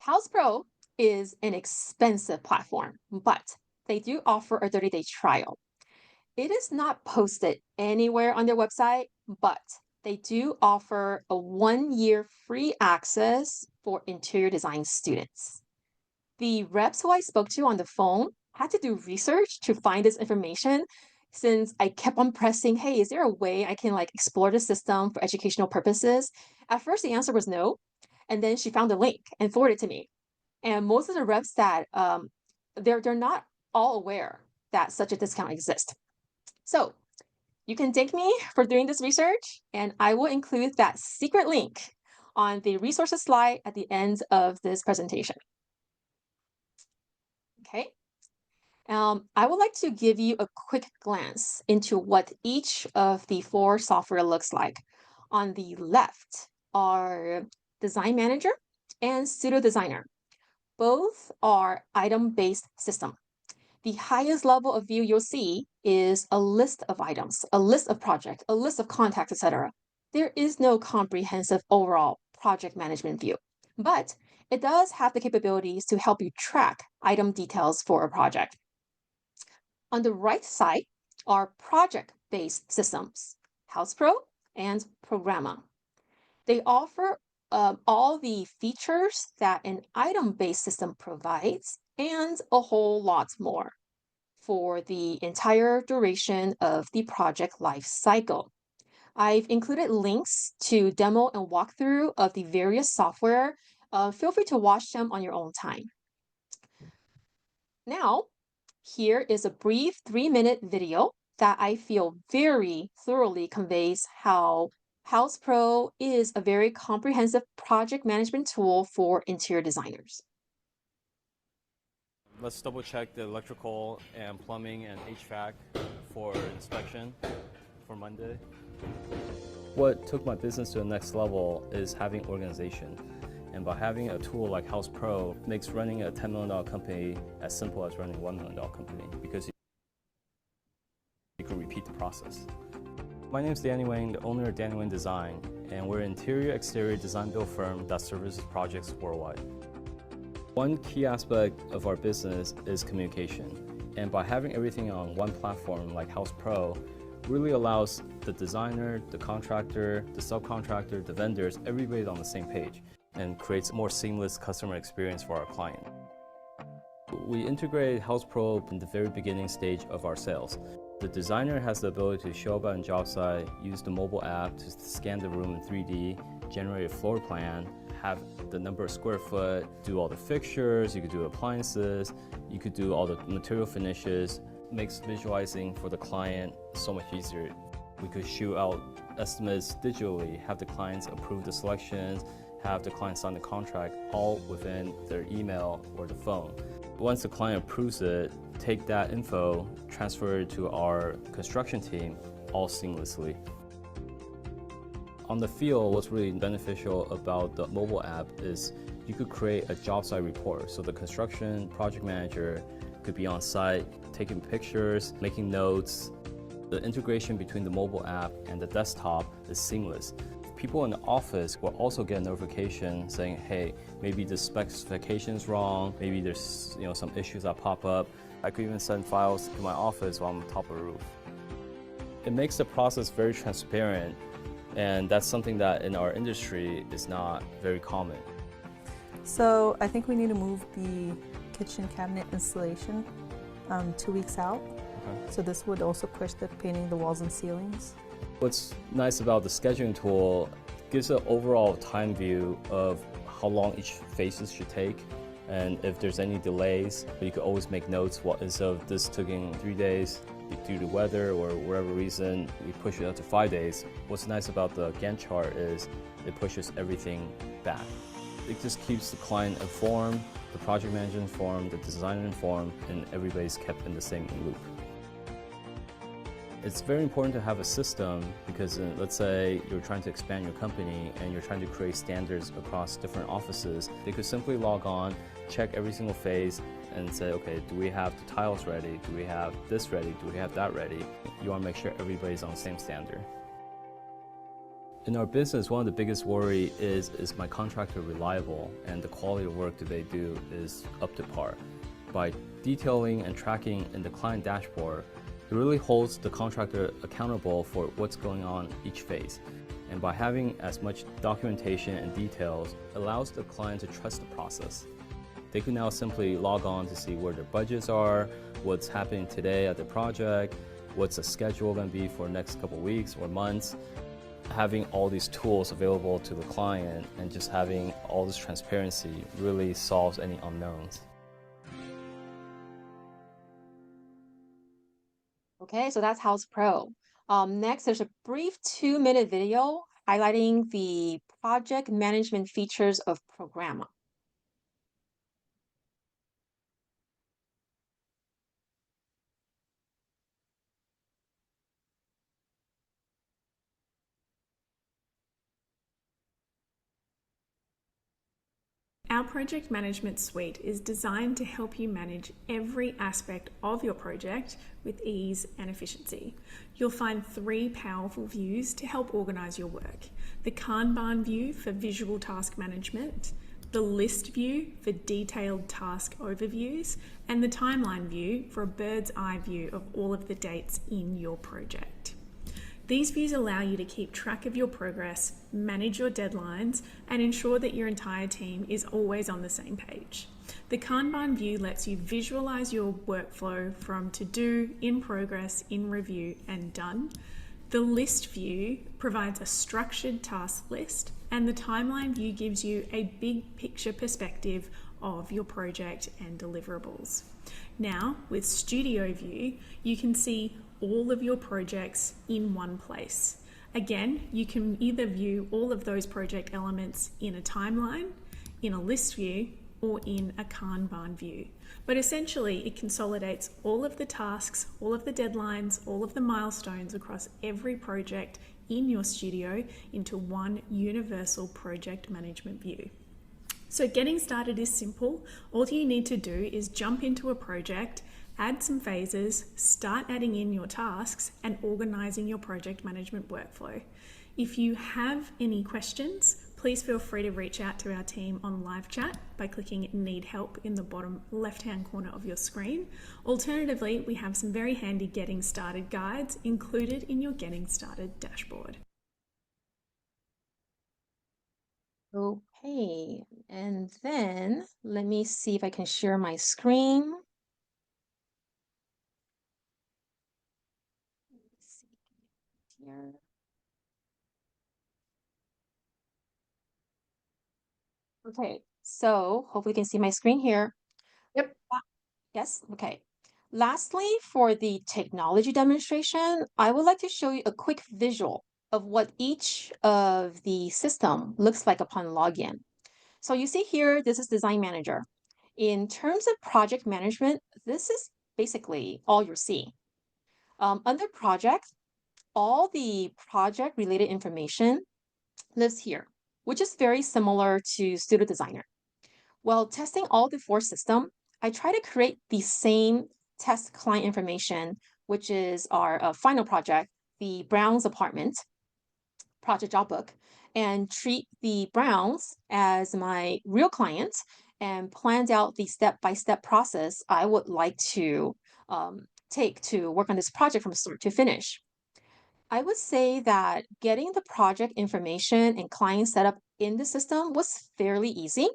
Houzz Pro is an expensive platform, but they do offer a 30-day trial. It is not posted anywhere on their website, but they do offer a 1-year free access for interior design students. The reps who I spoke to on the phone had to do research to find this information since I kept on pressing, hey, is there a way I can like explore the system for educational purposes? At first, the answer was no. And then she found a link and forwarded it to me. And most of the reps that they're not all aware that such a discount exists. So you can thank me for doing this research, and I will include that secret link on the resources slide at the end of this presentation. Okay. I would like to give you a quick glance into what each of the 4 software looks like. On the left are Design Manager and Studio Designer. Both are item-based system. The highest level of view you'll see is a list of items, a list of projects, a list of contacts, etc. There is no comprehensive overall project management view, but it does have the capabilities to help you track item details for a project. On the right side are project-based systems, Houzz Pro and Programa. They offer all the features that an item-based system provides and a whole lot more for the entire duration of the project life cycle. I've included links to demo and walkthrough of the various software. Feel free to watch them on your own time. Now, here is a brief 3-minute video that I feel very thoroughly conveys how Houzz Pro is a very comprehensive project management tool for interior designers. Let's double check the electrical and plumbing and HVAC for inspection for Monday. What took my business to the next level is having organization. And by having a tool like Houzz Pro makes running a $10 million company as simple as running a $1 million company because you can repeat the process. My name is Danny Wang, the owner of Danny Wang Design, and we're an interior exterior design build firm that services projects worldwide. One key aspect of our business is communication, and by having everything on one platform like Houzz Pro really allows the designer, the contractor, the subcontractor, the vendors, everybody on the same page, and creates a more seamless customer experience for our client. We integrated Houzz Pro in the very beginning stage of our sales. The designer has the ability to show up on a job site, use the mobile app to scan the room in 3D, generate a floor plan, have the number of square foot, do all the fixtures, you could do appliances, you could do all the material finishes. Makes visualizing for the client so much easier. We could shoot out estimates digitally, have the clients approve the selections, have the client sign the contract all within their email or the phone. Once the client approves it, take that info, transfer it to our construction team all seamlessly. On the field, what's really beneficial about the mobile app is you could create a job site report. So the construction project manager could be on site, taking pictures, making notes. The integration between the mobile app and the desktop is seamless. People in the office will also get a notification saying, hey, maybe the specification is wrong, maybe there's some issues that pop up. I could even send files to my office while I'm on top of the roof. It makes the process very transparent, and that's something that in our industry is not very common. So I think we need to move the kitchen cabinet installation 2 weeks out. Okay. So this would also push the painting the walls and ceilings. What's nice about the scheduling tool gives an overall time view of how long each phases should take, and if there's any delays, you could always make notes. Instead of this taking 3 days due to weather or whatever reason, we push it up to 5 days. What's nice about the Gantt chart is it pushes everything back. It just keeps the client informed, the project manager informed, the designer informed, and everybody's kept in the same loop. It's very important to have a system because let's say you're trying to expand your company and you're trying to create standards across different offices. They could simply log on, check every single phase, and say, okay, do we have the tiles ready? Do we have this ready? Do we have that ready? You want to make sure everybody's on the same standard. In our business, one of the biggest worry is my contractor reliable and the quality of work that they do is up to par? By detailing and tracking in the client dashboard, it really holds the contractor accountable for what's going on each phase. And by having as much documentation and details, allows the client to trust the process. They can now simply log on to see where their budgets are, what's happening today at the project, what's the schedule going to be for the next couple weeks or months. Having all these tools available to the client and just having all this transparency really solves any unknowns. Okay, so that's Houzz Pro. Next, there's a brief 2-minute video highlighting the project management features of Programa. Our project management suite is designed to help you manage every aspect of your project with ease and efficiency. You'll find 3 powerful views to help organize your work: the Kanban view for visual task management, the list view for detailed task overviews, and the timeline view for a bird's eye view of all of the dates in your project. These views allow you to keep track of your progress, manage your deadlines, and ensure that your entire team is always on the same page. The Kanban view lets you visualize your workflow from to do, in progress, in review, and done. The list view provides a structured task list, and the timeline view gives you a big picture perspective of your project and deliverables. Now, with Studio View, you can see all of your projects in one place. Again, you can either view all of those project elements in a timeline, in a list view, or in a Kanban view. But essentially, it consolidates all of the tasks, all of the deadlines, all of the milestones across every project in your studio into one universal project management view. So getting started is simple. All you need to do is jump into a project, add some phases, start adding in your tasks, and organizing your project management workflow. If you have any questions, please feel free to reach out to our team on live chat by clicking Need Help in the bottom left-hand corner of your screen. Alternatively, we have some very handy getting started guides included in your getting started dashboard. Okay, and then let me see if I can share my screen. Let's see here. Okay, so hopefully you can see my screen here. Yep. Yes, okay. Lastly, for the technology demonstration, I would like to show you a quick visual of what each of the system looks like upon login. So you see here, this is Design Manager. In terms of project management, this is basically all you're seeing. Under Project, all the project-related information lives here, which is very similar to Studio Designer. While testing all the 4 systems, I try to create the same test client information, which is our final project, the Brown's apartment, project job book, and treat the Browns as my real clients and planned out the step-by-step process I would like to take to work on this project from start to finish. I would say that getting the project information and client setup in the system was fairly easy.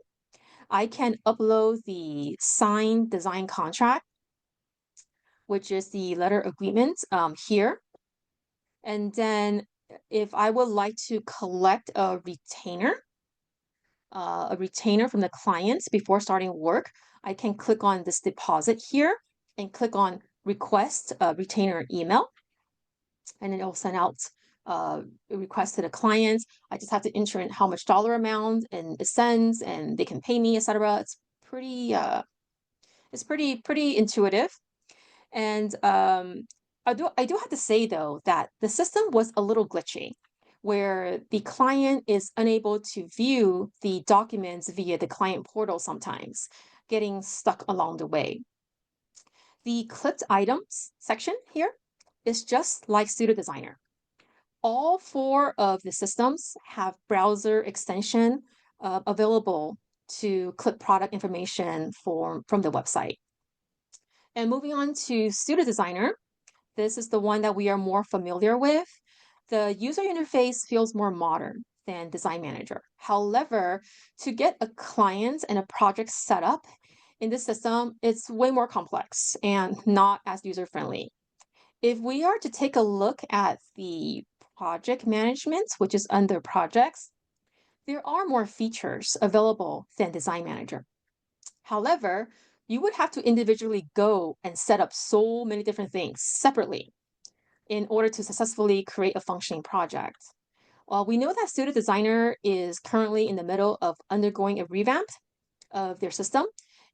I can upload the signed design contract, which is the letter agreement here. And then if I would like to collect a retainer from the clients before starting work, I can click on this deposit here and click on request a retainer email. And it will send out a request to the clients. I just have to enter in how much dollar amount and it sends and they can pay me, etc. It's pretty intuitive. And I do have to say though that the system was a little glitchy, where the client is unable to view the documents via the client portal sometimes, getting stuck along the way. The clipped items section here is just like Studio Designer. All 4 of the systems have browser extension available to clip product information from the website. And moving on to Studio Designer, this is the one that we are more familiar with. The user interface feels more modern than Design Manager. However, to get a client and a project set up, in this system, it's way more complex and not as user-friendly. If we are to take a look at the project management, which is under projects, there are more features available than Design Manager. However, you would have to individually go and set up so many different things separately in order to successfully create a functioning project. We know that Studio Designer is currently in the middle of undergoing a revamp of their system,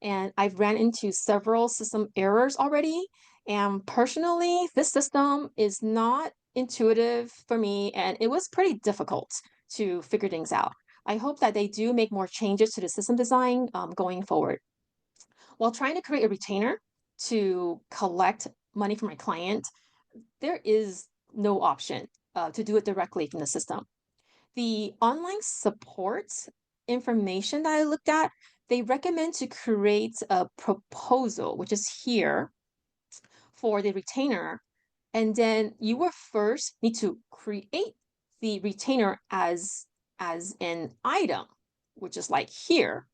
and I've ran into several system errors already. And personally, this system is not intuitive for me, and it was pretty difficult to figure things out. I hope that they do make more changes to the system design going forward. While trying to create a retainer to collect money from my client, there is no option to do it directly from the system. The online support information that I looked at, they recommend to create a proposal, which is here for the retainer. And then you will first need to create the retainer as an item, which is like here.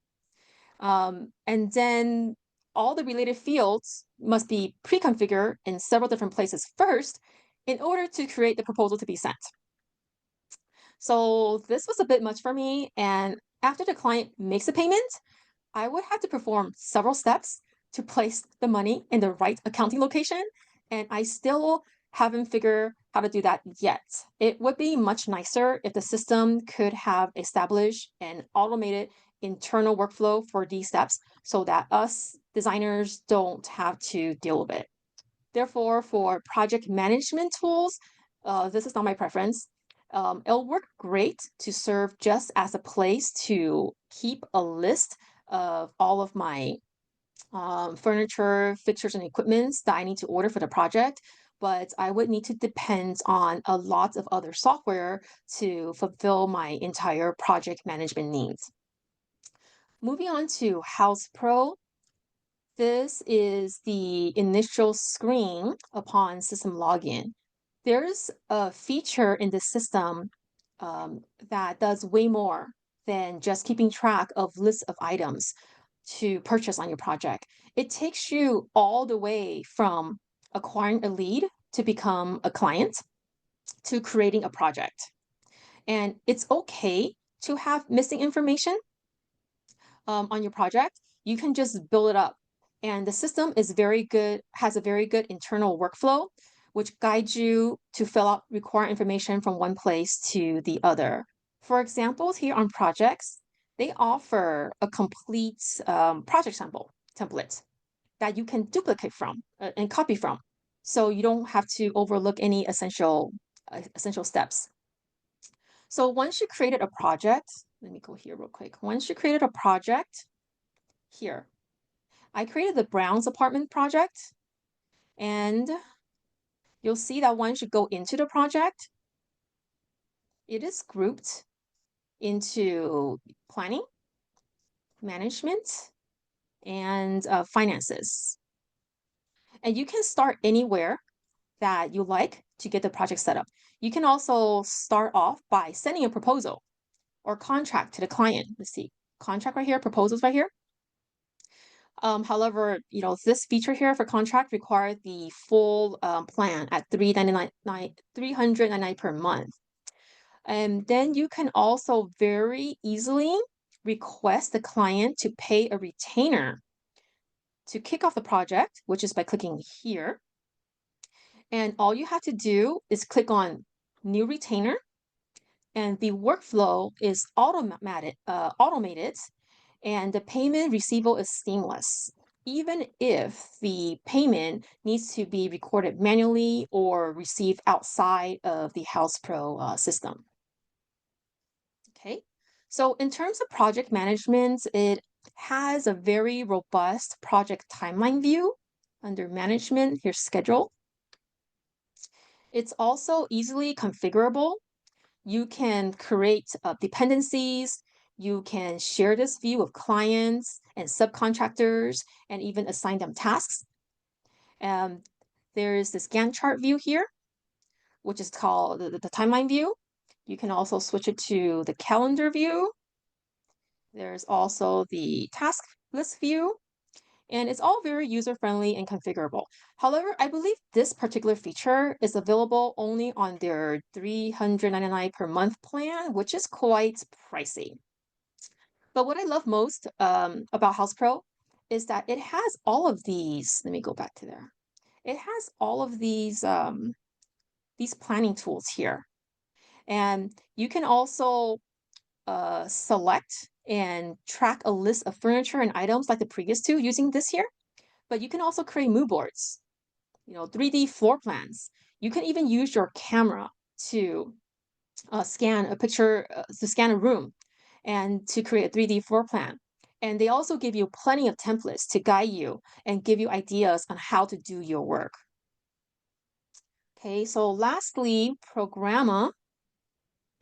And then all the related fields must be pre-configured in several different places first in order to create the proposal to be sent. So this was a bit much for me, and after the client makes a payment, I would have to perform several steps to place the money in the right accounting location, and I still haven't figured how to do that yet. It would be much nicer if the system could have established an automated internal workflow for these steps so that us designers don't have to deal with it. Therefore, for project management tools, this is not my preference. It'll work great to serve just as a place to keep a list of all of my furniture, fixtures, and equipments that I need to order for the project, but I would need to depend on a lot of other software to fulfill my entire project management needs. Moving on to Houzz Pro. This is the initial screen upon system login. There's a feature in the system that does way more than just keeping track of lists of items to purchase on your project. It takes you all the way from acquiring a lead to become a client to creating a project. And it's okay to have missing information on your project. You can just build it up. And the system is very good, has a very good internal workflow, which guides you to fill out required information from one place to the other. For examples, here on projects, they offer a complete project template that you can duplicate from and copy from. So you don't have to overlook any essential steps. So once you created a project, let me go here real quick. Once you created a project, here, I created the Brown's apartment project, and you'll see that once you go into the project, it is grouped into planning, management, and finances. And you can start anywhere that you like to get the project set up. You can also start off by sending a proposal or contract to the client. Let's see, contract right here, proposals right here. However, this feature here for contract requires the full plan at $399 per month. And then you can also very easily request the client to pay a retainer to kick off the project, which is by clicking here. And all you have to do is click on New Retainer, and the workflow is automated, and the payment receivable is seamless, even if the payment needs to be recorded manually or received outside of the Houzz Pro system. Okay, so in terms of project management, it has a very robust project timeline view under management, here's schedule. It's also easily configurable. You can create dependencies. You can share this view with clients and subcontractors and even assign them tasks. There's this Gantt chart view here, which is called the timeline view. You can also switch it to the calendar view. There's also the task list view. and it's all very user-friendly and configurable. However, I believe this particular feature is available only on their $399 per month plan, which is quite pricey. But what I love most about Houzz Pro is that it has all of these. Let me go back to there. It has all of these planning tools here, and you can also select and track a list of furniture and items like the previous two using this here. But you can also create mood boards, 3D floor plans. You can even use your camera to scan a picture, to scan a room and to create a 3D floor plan. And they also give you plenty of templates to guide you and give you ideas on how to do your work. Okay, so lastly, Programa.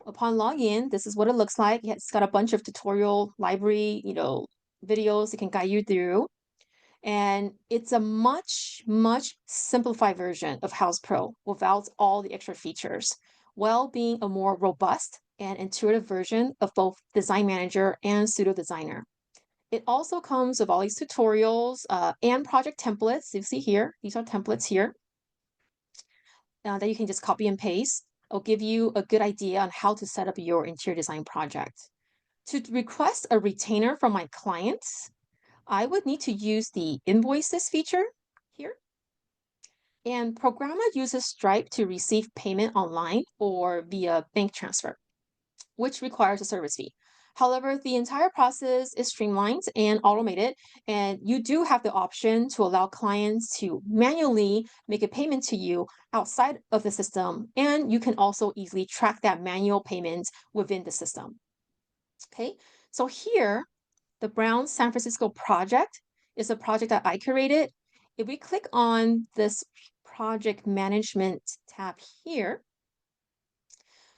Upon login, this is what it looks like. It's got a bunch of tutorial library, videos it can guide you through. And it's a much, much simplified version of Houzz Pro without all the extra features, while being a more robust and intuitive version of both Design Manager and Studio Designer. It also comes with all these tutorials and project templates. You see here, these are templates here that you can just copy and paste. It'll give you a good idea on how to set up your interior design project. To request a retainer from my clients, I would need to use the invoices feature here. And Programa uses Stripe to receive payment online or via bank transfer, which requires a service fee. However, the entire process is streamlined and automated, and you do have the option to allow clients to manually make a payment to you outside of the system, and you can also easily track that manual payment within the system. Okay, so here, the Brown San Francisco project is a project that I curated. If we click on this project management tab here,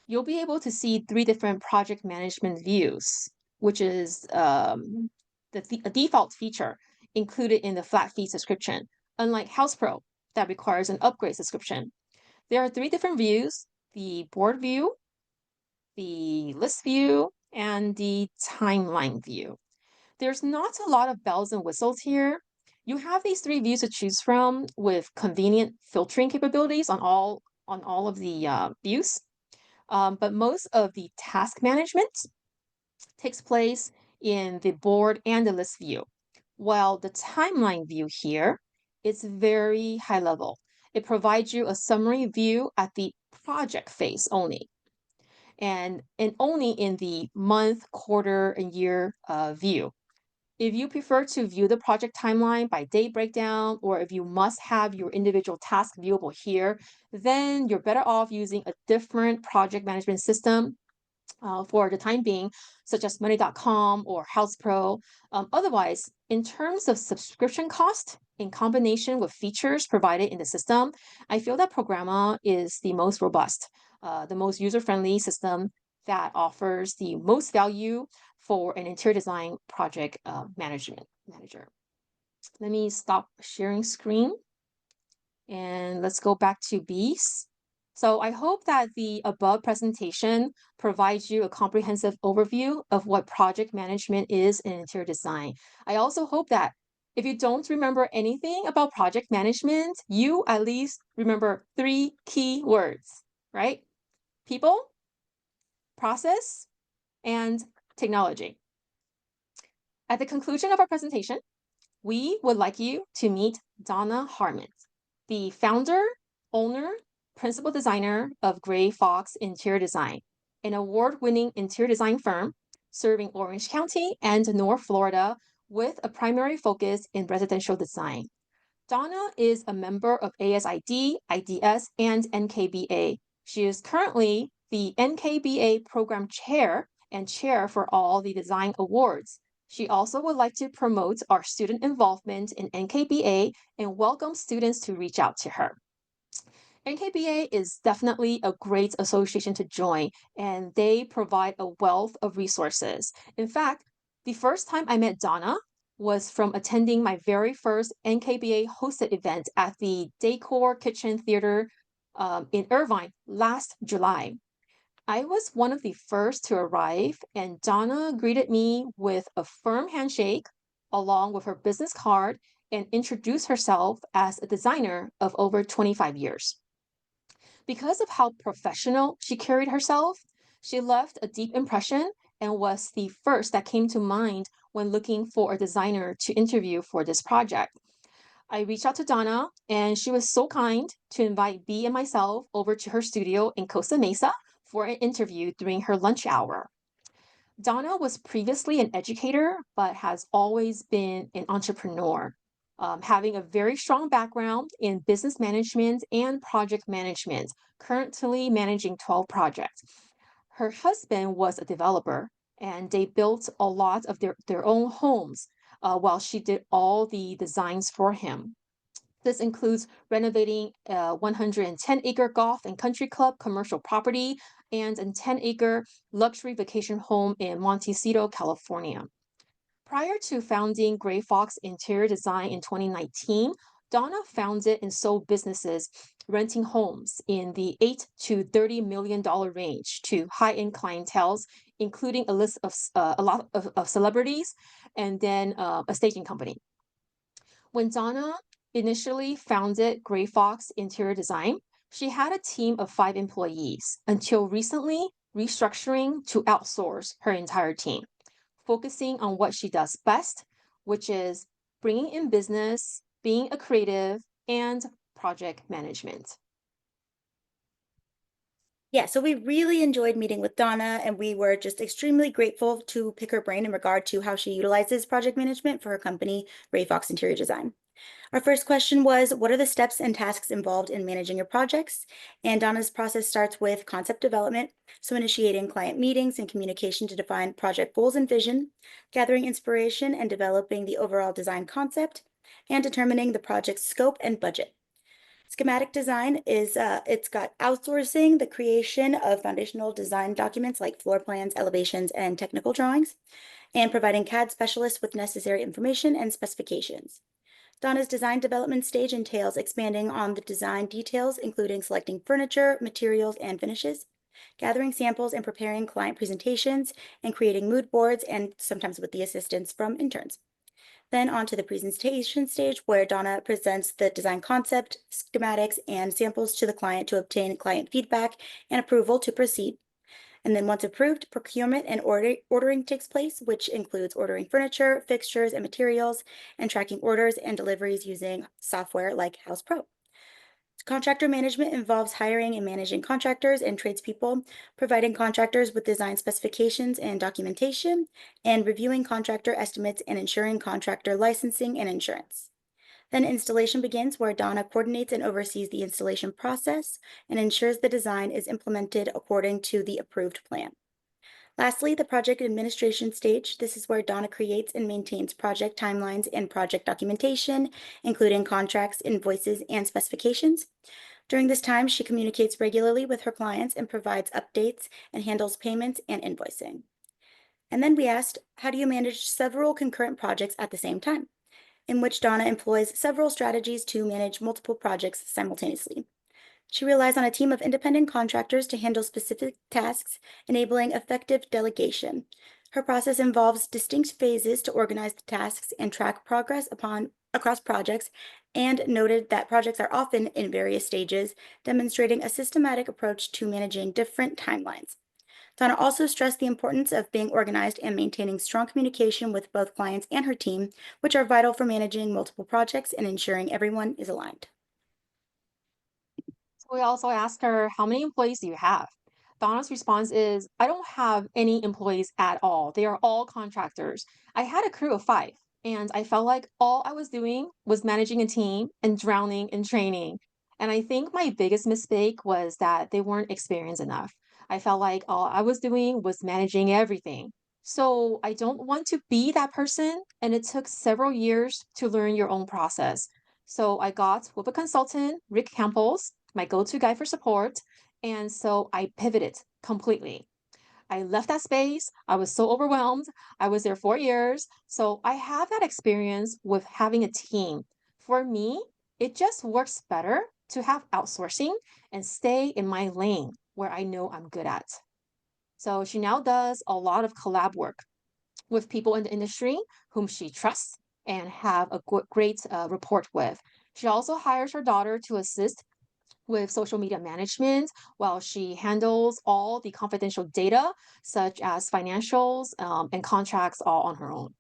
you'll be able to see 3 different project management views, which is a default feature included in the flat fee subscription, unlike Houzz Pro that requires an upgrade subscription. There are 3 different views: the board view, the list view, and the timeline view. There's not a lot of bells and whistles here. You have these 3 views to choose from with convenient filtering capabilities on all of the views. But most of the task management takes place in the board and the list view, while the timeline view here is very high level. It provides you a summary view at the project phase only, and only in the month, quarter, and year view. If you prefer to view the project timeline by date breakdown, or if you must have your individual task viewable here, then you're better off using a different project management system for the time being, such as Monday.com or Houzz Pro. Otherwise, in terms of subscription cost, in combination with features provided in the system, I feel that Programa is the most robust, the most user-friendly system that offers the most value for an interior design project manager. Let me stop sharing screen and let's go back to Bees. So I hope that the above presentation provides you a comprehensive overview of what project management is in interior design. I also hope that if you don't remember anything about project management, you at least remember 3 key words, right? People, process, and technology. At the conclusion of our presentation, we would like you to meet Donna Hartman, the founder, owner, principal designer of Grayfox Interior Design, an award-winning interior design firm serving Orange County and North Florida with a primary focus in residential design. Donna is a member of ASID, IDS, and NKBA. She is currently the NKBA program chair and chair for all the design awards. She also would like to promote our student involvement in NKBA and welcome students to reach out to her. NKBA is definitely a great association to join, and they provide a wealth of resources. In fact, the first time I met Donna was from attending my very first NKBA hosted event at the Decor Kitchen Theater in Irvine last July. I was one of the first to arrive, and Donna greeted me with a firm handshake along with her business card and introduced herself as a designer of over 25 years. Because of how professional she carried herself, she left a deep impression and was the first that came to mind when looking for a designer to interview for this project. I reached out to Donna, and she was so kind to invite Bee and myself over to her studio in Costa Mesa for an interview during her lunch hour. Donna was previously an educator, but has always been an entrepreneur, having a very strong background in business management and project management, currently managing 12 projects. Her husband was a developer, and they built a lot of their own homes while she did all the designs for him. This includes renovating a 110-acre golf and country club commercial property and a 10-acre luxury vacation home in Montecito, California. Prior to founding Grayfox Interior Design in 2019, Donna founded and sold businesses renting homes in the $8 to $30 million range to high-end clienteles, including a list of a lot of celebrities, and then a staging company. When Donna initially founded Grayfox Interior Design, she had a team of 5 employees until recently restructuring to outsource her entire team, focusing on what she does best, which is bringing in business, being a creative, and project management. Yeah, so we really enjoyed meeting with Donna, and we were just extremely grateful to pick her brain in regard to how she utilizes project management for her company, Grayfox Interior Design. Our first question was, what are the steps and tasks involved in managing your projects? And Donna's process starts with concept development, so initiating client meetings and communication to define project goals and vision, gathering inspiration and developing the overall design concept, and determining the project's scope and budget. Schematic design is, it's got outsourcing the creation of foundational design documents like floor plans, elevations, and technical drawings, and providing CAD specialists with necessary information and specifications. Donna's design development stage entails expanding on the design details, including selecting furniture, materials, and finishes, gathering samples and preparing client presentations, and creating mood boards, and sometimes with the assistance from interns. Then on to the presentation stage, where Donna presents the design concept, schematics, and samples to the client to obtain client feedback and approval to proceed. And then once approved, procurement and ordering takes place, which includes ordering furniture, fixtures, and materials, and tracking orders and deliveries using software like Houzz Pro. Contractor management involves hiring and managing contractors and tradespeople, providing contractors with design specifications and documentation, and reviewing contractor estimates and ensuring contractor licensing and insurance. Then installation begins, where Donna coordinates and oversees the installation process and ensures the design is implemented according to the approved plan. Lastly, the project administration stage. This is where Donna creates and maintains project timelines and project documentation, including contracts, invoices, and specifications. During this time, she communicates regularly with her clients and provides updates and handles payments and invoicing. And then we asked, how do you manage several concurrent projects at the same time? In which Donna employs several strategies to manage multiple projects simultaneously. She relies on a team of independent contractors to handle specific tasks, enabling effective delegation. Her process involves distinct phases to organize the tasks and track progress across projects, and noted that projects are often in various stages, demonstrating a systematic approach to managing different timelines. Donna also stressed the importance of being organized and maintaining strong communication with both clients and her team, which are vital for managing multiple projects and ensuring everyone is aligned. So we also asked her, how many employees do you have? Donna's response is, I don't have any employees at all. They are all contractors. I had a crew of 5, and I felt like all I was doing was managing a team and drowning in training. And I think my biggest mistake was that they weren't experienced enough. I felt like all I was doing was managing everything. So I don't want to be that person, and it took several years to learn your own process. So I got with a consultant, Rick Campbell's, my go-to guy for support, and so I pivoted completely. I left that space. I was so overwhelmed. I was there 4 years. So I have that experience with having a team. For me, it just works better to have outsourcing and stay in my lane where I know I'm good at. So she now does a lot of collab work with people in the industry whom she trusts and have a great rapport with. She also hires her daughter to assist with social media management while she handles all the confidential data, such as financials and contracts, all on her own.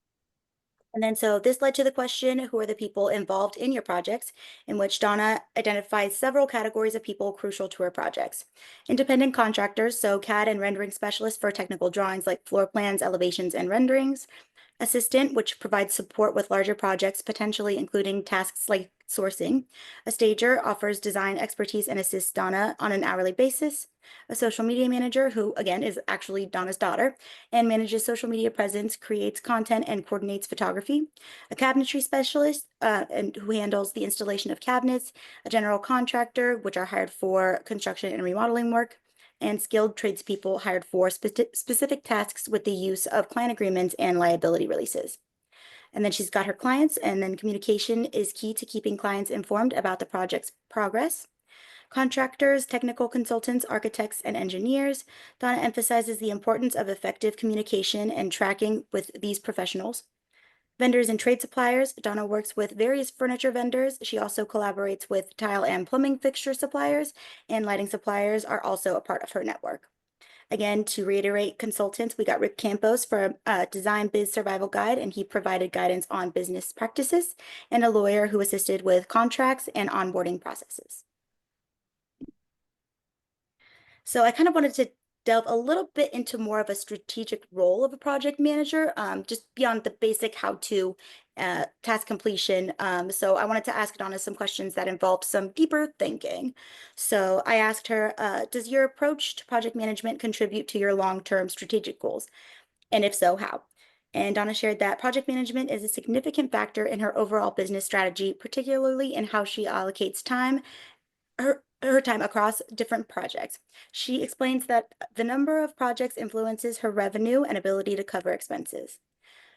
And then so this led to the question, who are the people involved in your projects, in which Donna identifies several categories of people crucial to her projects. Independent contractors, so CAD and rendering specialists for technical drawings like floor plans, elevations, and renderings. Assistant, which provides support with larger projects, potentially including tasks like sourcing. A stager offers design expertise and assists Donna on an hourly basis. A social media manager, who again is actually Donna's daughter, and manages social media presence, creates content, and coordinates photography. A cabinetry specialist, and who handles the installation of cabinets. A general contractor, which are hired for construction and remodeling work, and skilled tradespeople hired for specific tasks with the use of client agreements and liability releases. And then she's got her clients, and then communication is key to keeping clients informed about the project's progress. Contractors, technical consultants, architects, and engineers. Donna emphasizes the importance of effective communication and tracking with these professionals. Vendors and trade suppliers. Donna works with various furniture vendors. She also collaborates with tile and plumbing fixture suppliers, and lighting suppliers are also a part of her network. Again, to reiterate, consultants, we got Rick Campos for a Design Biz Survival Guide, and he provided guidance on business practices, and a lawyer who assisted with contracts and onboarding processes. So I kind of wanted to delve a little bit into more of a strategic role of a project manager, just beyond the basic how-to task completion. So I wanted to ask Donna some questions that involved some deeper thinking. So I asked her, does your approach to project management contribute to your long-term strategic goals? And if so, how? And Donna shared that project management is a significant factor in her overall business strategy, particularly in how she allocates her time across different projects. She explains that the number of projects influences her revenue and ability to cover expenses.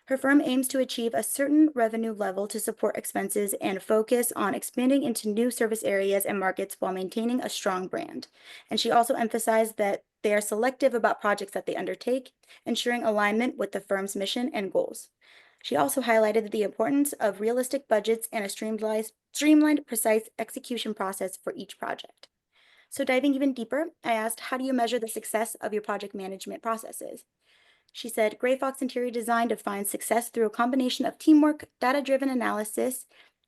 Her firm aims to achieve a certain revenue level to support expenses and focus on expanding into new service areas and markets while maintaining a strong brand. And she also emphasized that they are selective about projects that they undertake, ensuring alignment with the firm's mission and goals. She also highlighted the importance of realistic budgets and a streamlined, precise execution process for each project. So diving even deeper, I asked, how do you measure the success of your project management processes? She said, Grayfox Interior Design defines success through a combination of teamwork, data-driven analysis,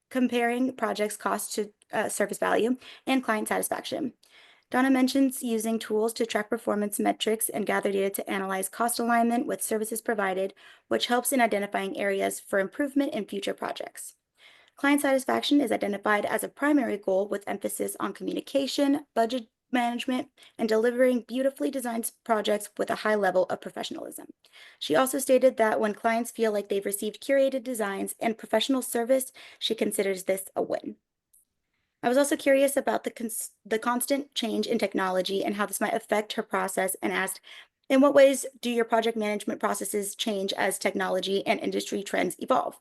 comparing projects' cost to service value, and client satisfaction. Donna mentions using tools to track performance metrics and gather data to analyze cost alignment with services provided, which helps in identifying areas for improvement in future projects. Client satisfaction is identified as a primary goal with emphasis on communication, budget management, and delivering beautifully designed projects with a high level of professionalism. She also stated that when clients feel like they've received curated designs and professional service, she considers this a win. I was also curious about the constant change in technology and how this might affect her process, and asked, in what ways do your project management processes change as technology and industry trends evolve?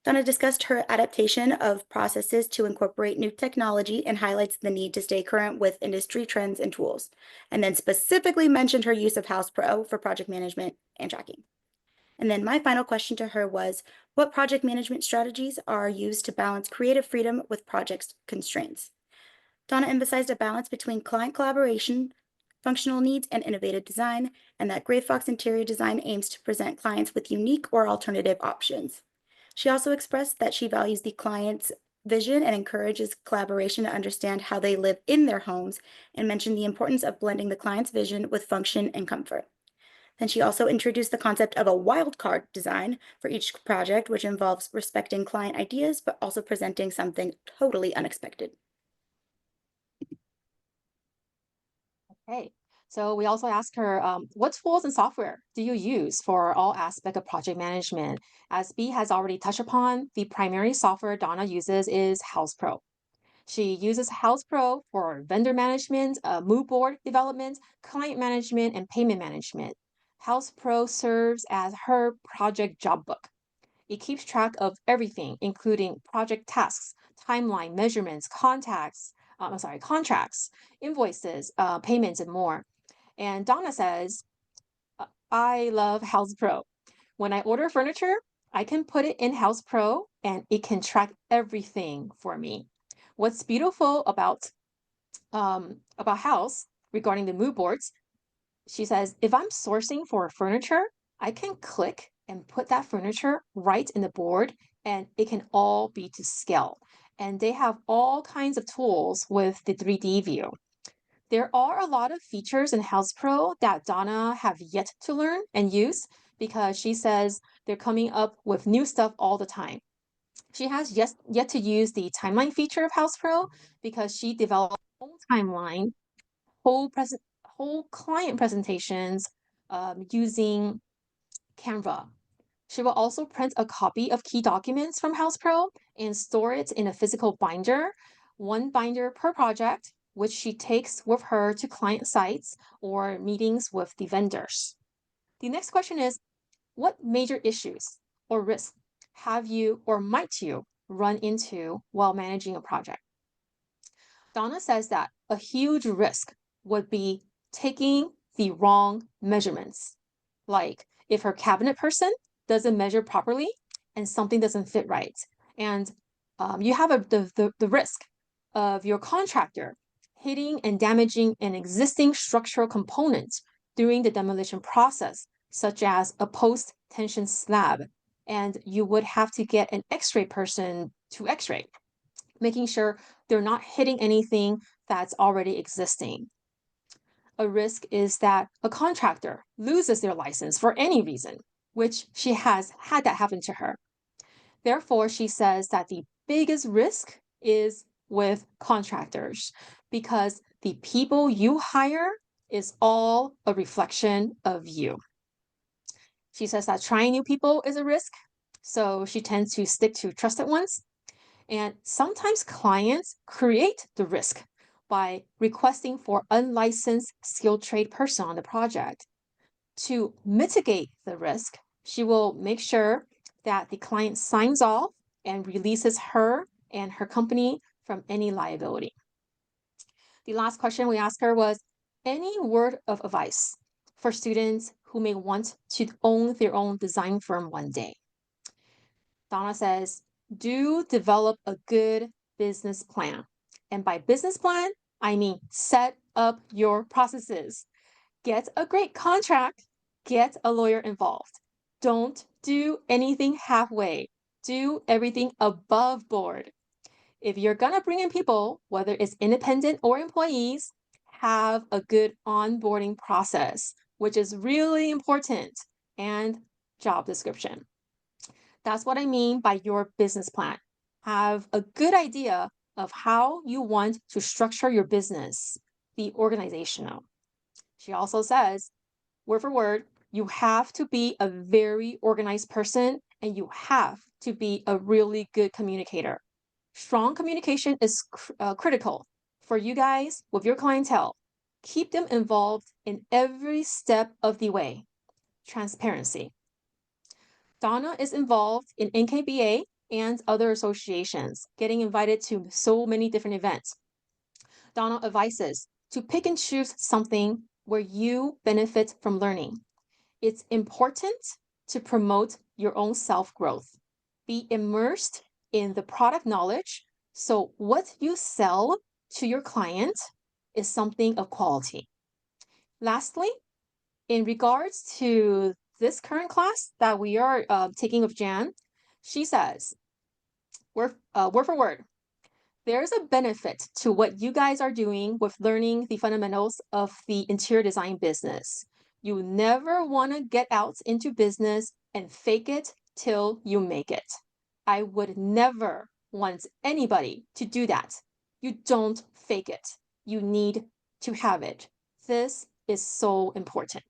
Donna discussed her adaptation of processes to incorporate new technology and highlights the need to stay current with industry trends and tools, and then specifically mentioned her use of Houzz Pro for project management and tracking. And then my final question to her was, what project management strategies are used to balance creative freedom with project constraints? Donna emphasized a balance between client collaboration, functional needs, and innovative design, and that Grayfox Interior Design aims to present clients with unique or alternative options. She also expressed that she values the client's vision and encourages collaboration to understand how they live in their homes, and mentioned the importance of blending the client's vision with function and comfort. Then she also introduced the concept of a wildcard design for each project, which involves respecting client ideas, but also presenting something totally unexpected. Okay, so we also asked her, what tools and software do you use for all aspect of project management? As B has already touched upon, the primary software Donna uses is Houzz Pro. She uses Houzz Pro for vendor management, mood board development, client management, and payment management. Houzz Pro serves as her project job book. It keeps track of everything, including project tasks, timeline, measurements, contracts, invoices, payments, and more. And Donna says, I love Houzz Pro. When I order furniture, I can put it in Houzz Pro and it can track everything for me. What's beautiful about Houzz regarding the mood boards, she says, if I'm sourcing for furniture, I can click and put that furniture right in the board and it can all be to scale. And they have all kinds of tools with the 3D view. There are a lot of features in Houzz Pro that Donna have yet to learn and use because she says they're coming up with new stuff all the time. She has yet to use the timeline feature of Houzz Pro because she developed a whole timeline, whole client presentations using Canva. She will also print a copy of key documents from Houzz Pro and store it in a physical binder, one binder per project, which she takes with her to client sites or meetings with the vendors. The next question is, what major issues or risks have you or might you run into while managing a project? Donna says that a huge risk would be taking the wrong measurements. Like if her cabinet person doesn't measure properly and something doesn't fit right. And you have the risk of your contractor hitting and damaging an existing structural component during the demolition process, such as a post-tension slab. And you would have to get an x-ray person to x-ray, making sure they're not hitting anything that's already existing. A risk is that a contractor loses their license for any reason, which she has had that happen to her. Therefore, she says that the biggest risk is with contractors because the people you hire is all a reflection of you. She says that trying new people is a risk, so she tends to stick to trusted ones. And sometimes clients create the risk by requesting for unlicensed skilled trade person on the project. To mitigate the risk, she will make sure that the client signs off and releases her and her company from any liability. The last question we asked her was, any word of advice for students who may want to own their own design firm one day? Donna says, do develop a good business plan. And by business plan, I mean set up your processes. Get a great contract, get a lawyer involved. Don't do anything halfway. Do everything above board. If you're gonna bring in people, whether it's independent or employees, have a good onboarding process, which is really important, and job description. That's what I mean by your business plan. Have a good idea of how you want to structure your business, the organizational. She also says, word for word, you have to be a very organized person and you have to be a really good communicator. Strong communication is critical for you guys with your clientele. Keep them involved in every step of the way. Transparency. Donna is involved in NKBA and other associations, getting invited to so many different events. Donna advises to pick and choose something where you benefit from learning. It's important to promote your own self-growth. Be immersed in the product knowledge, so what you sell to your client is something of quality. Lastly, in regards to this current class that we are taking with Jan, she says, word for word, there's a benefit to what you guys are doing with learning the fundamentals of the interior design business. You never want to get out into business and fake it till you make it. I would never want anybody to do that. You don't fake it. You need to have it. This is so important.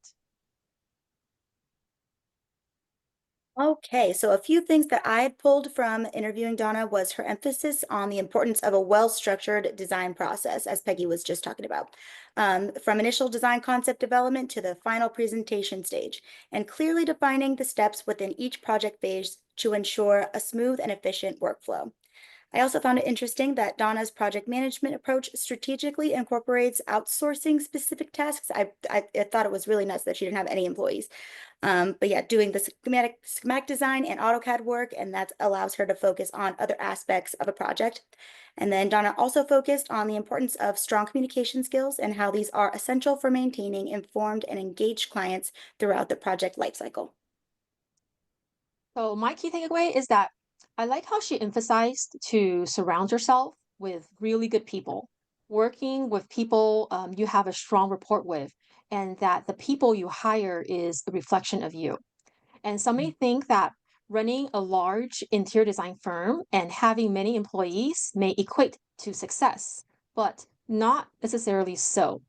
Okay, so a few things that I had pulled from interviewing Donna was her emphasis on the importance of a well-structured design process, as Peggy was just talking about, from initial design concept development to the final presentation stage, and clearly defining the steps within each project phase to ensure a smooth and efficient workflow. I also found it interesting that Donna's project management approach strategically incorporates outsourcing specific tasks. I thought it was really nuts that she didn't have any employees. But yeah, doing the schematic design and AutoCAD work, and that allows her to focus on other aspects of a project. And then Donna also focused on the importance of strong communication skills and how these are essential for maintaining informed and engaged clients throughout the project lifecycle. So my key takeaway is that I like how she emphasized to surround yourself with really good people, working with people you have a strong rapport with, and that the people you hire is a reflection of you. And some may think that running a large interior design firm and having many employees may equate to success, but not necessarily so.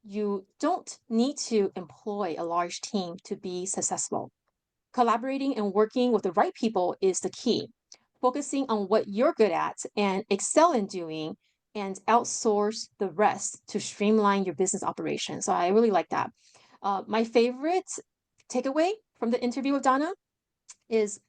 You don't need to employ a large team to be successful. Collaborating and working with the right people is the key. Focusing on what you're good at and excel in doing, and outsource the rest to streamline your business operations. So I really like that. My favorite takeaway from the interview with Donna is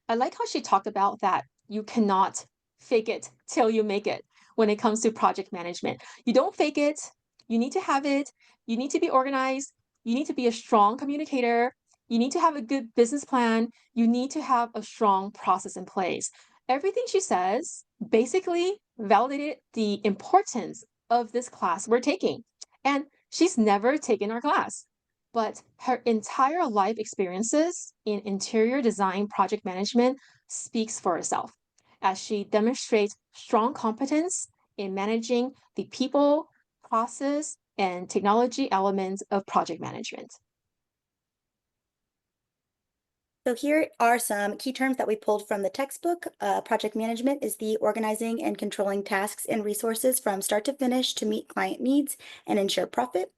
I like how she talked about that you cannot fake it till you make it when it comes to project management. You don't fake it, you need to have it, you need to be organized, you need to be a strong communicator, you need to have a good business plan, you need to have a strong process in place. Everything she says basically validated the importance of this class we're taking. And she's never taken our class, but her entire life experiences in interior design project management speaks for herself, as she demonstrates strong competence in managing the people, process, and technology elements of project management. So here are some key terms that we pulled from the textbook. Project management is the organizing and controlling tasks and resources from start to finish to meet client needs and ensure profit.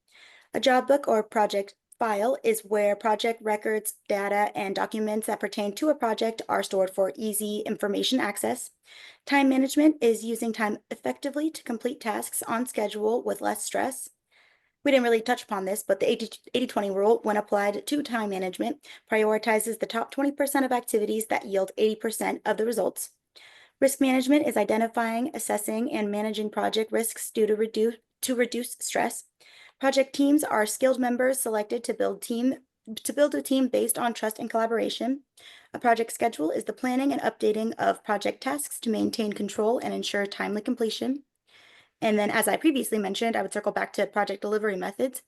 A job book or project file is where project records, data, and documents that pertain to a project are stored for easy information access. Time management is using time effectively to complete tasks on schedule with less stress. We didn't really touch upon this, but the 80-20 rule, when applied to time management, prioritizes the top 20% of activities that yield 80% of the results. Risk management is identifying, assessing, and managing project risks to reduce stress. Project teams are skilled members selected to build a team based on trust and collaboration. A project schedule is the planning and updating of project tasks to maintain control and ensure timely completion. And then, as I previously mentioned, I would circle back to project delivery methods,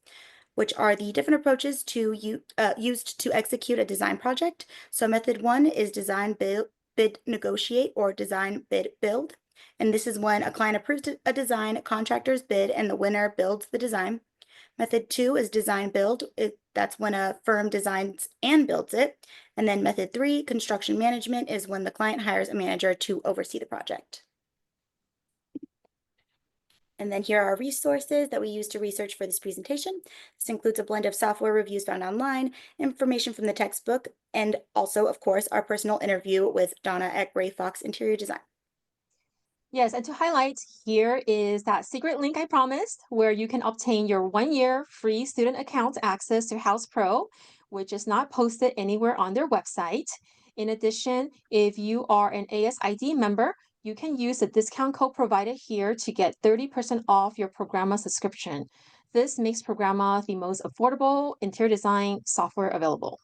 which are the different approaches used to execute a design project. So method 1 is design, bid, negotiate, or design, bid, build. And this is when a client approves a design, contractors bid, and the winner builds the design. Method 2 is design build. That's when a firm designs and builds it. And then method 3, construction management, is when the client hires a manager to oversee the project. And then here are resources that we use to research for this presentation. This includes a blend of software reviews found online, information from the textbook, and also, of course, our personal interview with Donna at Grayfox Interior Design. Yes, and to highlight, here is that secret link I promised, where you can obtain your 1-year free student account access to Houzz Pro, which is not posted anywhere on their website. In addition, if you are an ASID member, you can use the discount code provided here to get 30% off your Programa subscription. This makes Programa the most affordable interior design software available.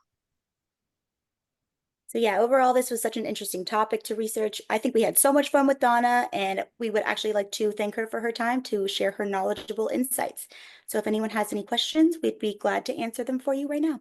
So yeah, overall, this was such an interesting topic to research. I think we had so much fun with Donna, and we would actually like to thank her for her time to share her knowledgeable insights. So if anyone has any questions, we'd be glad to answer them for you right now.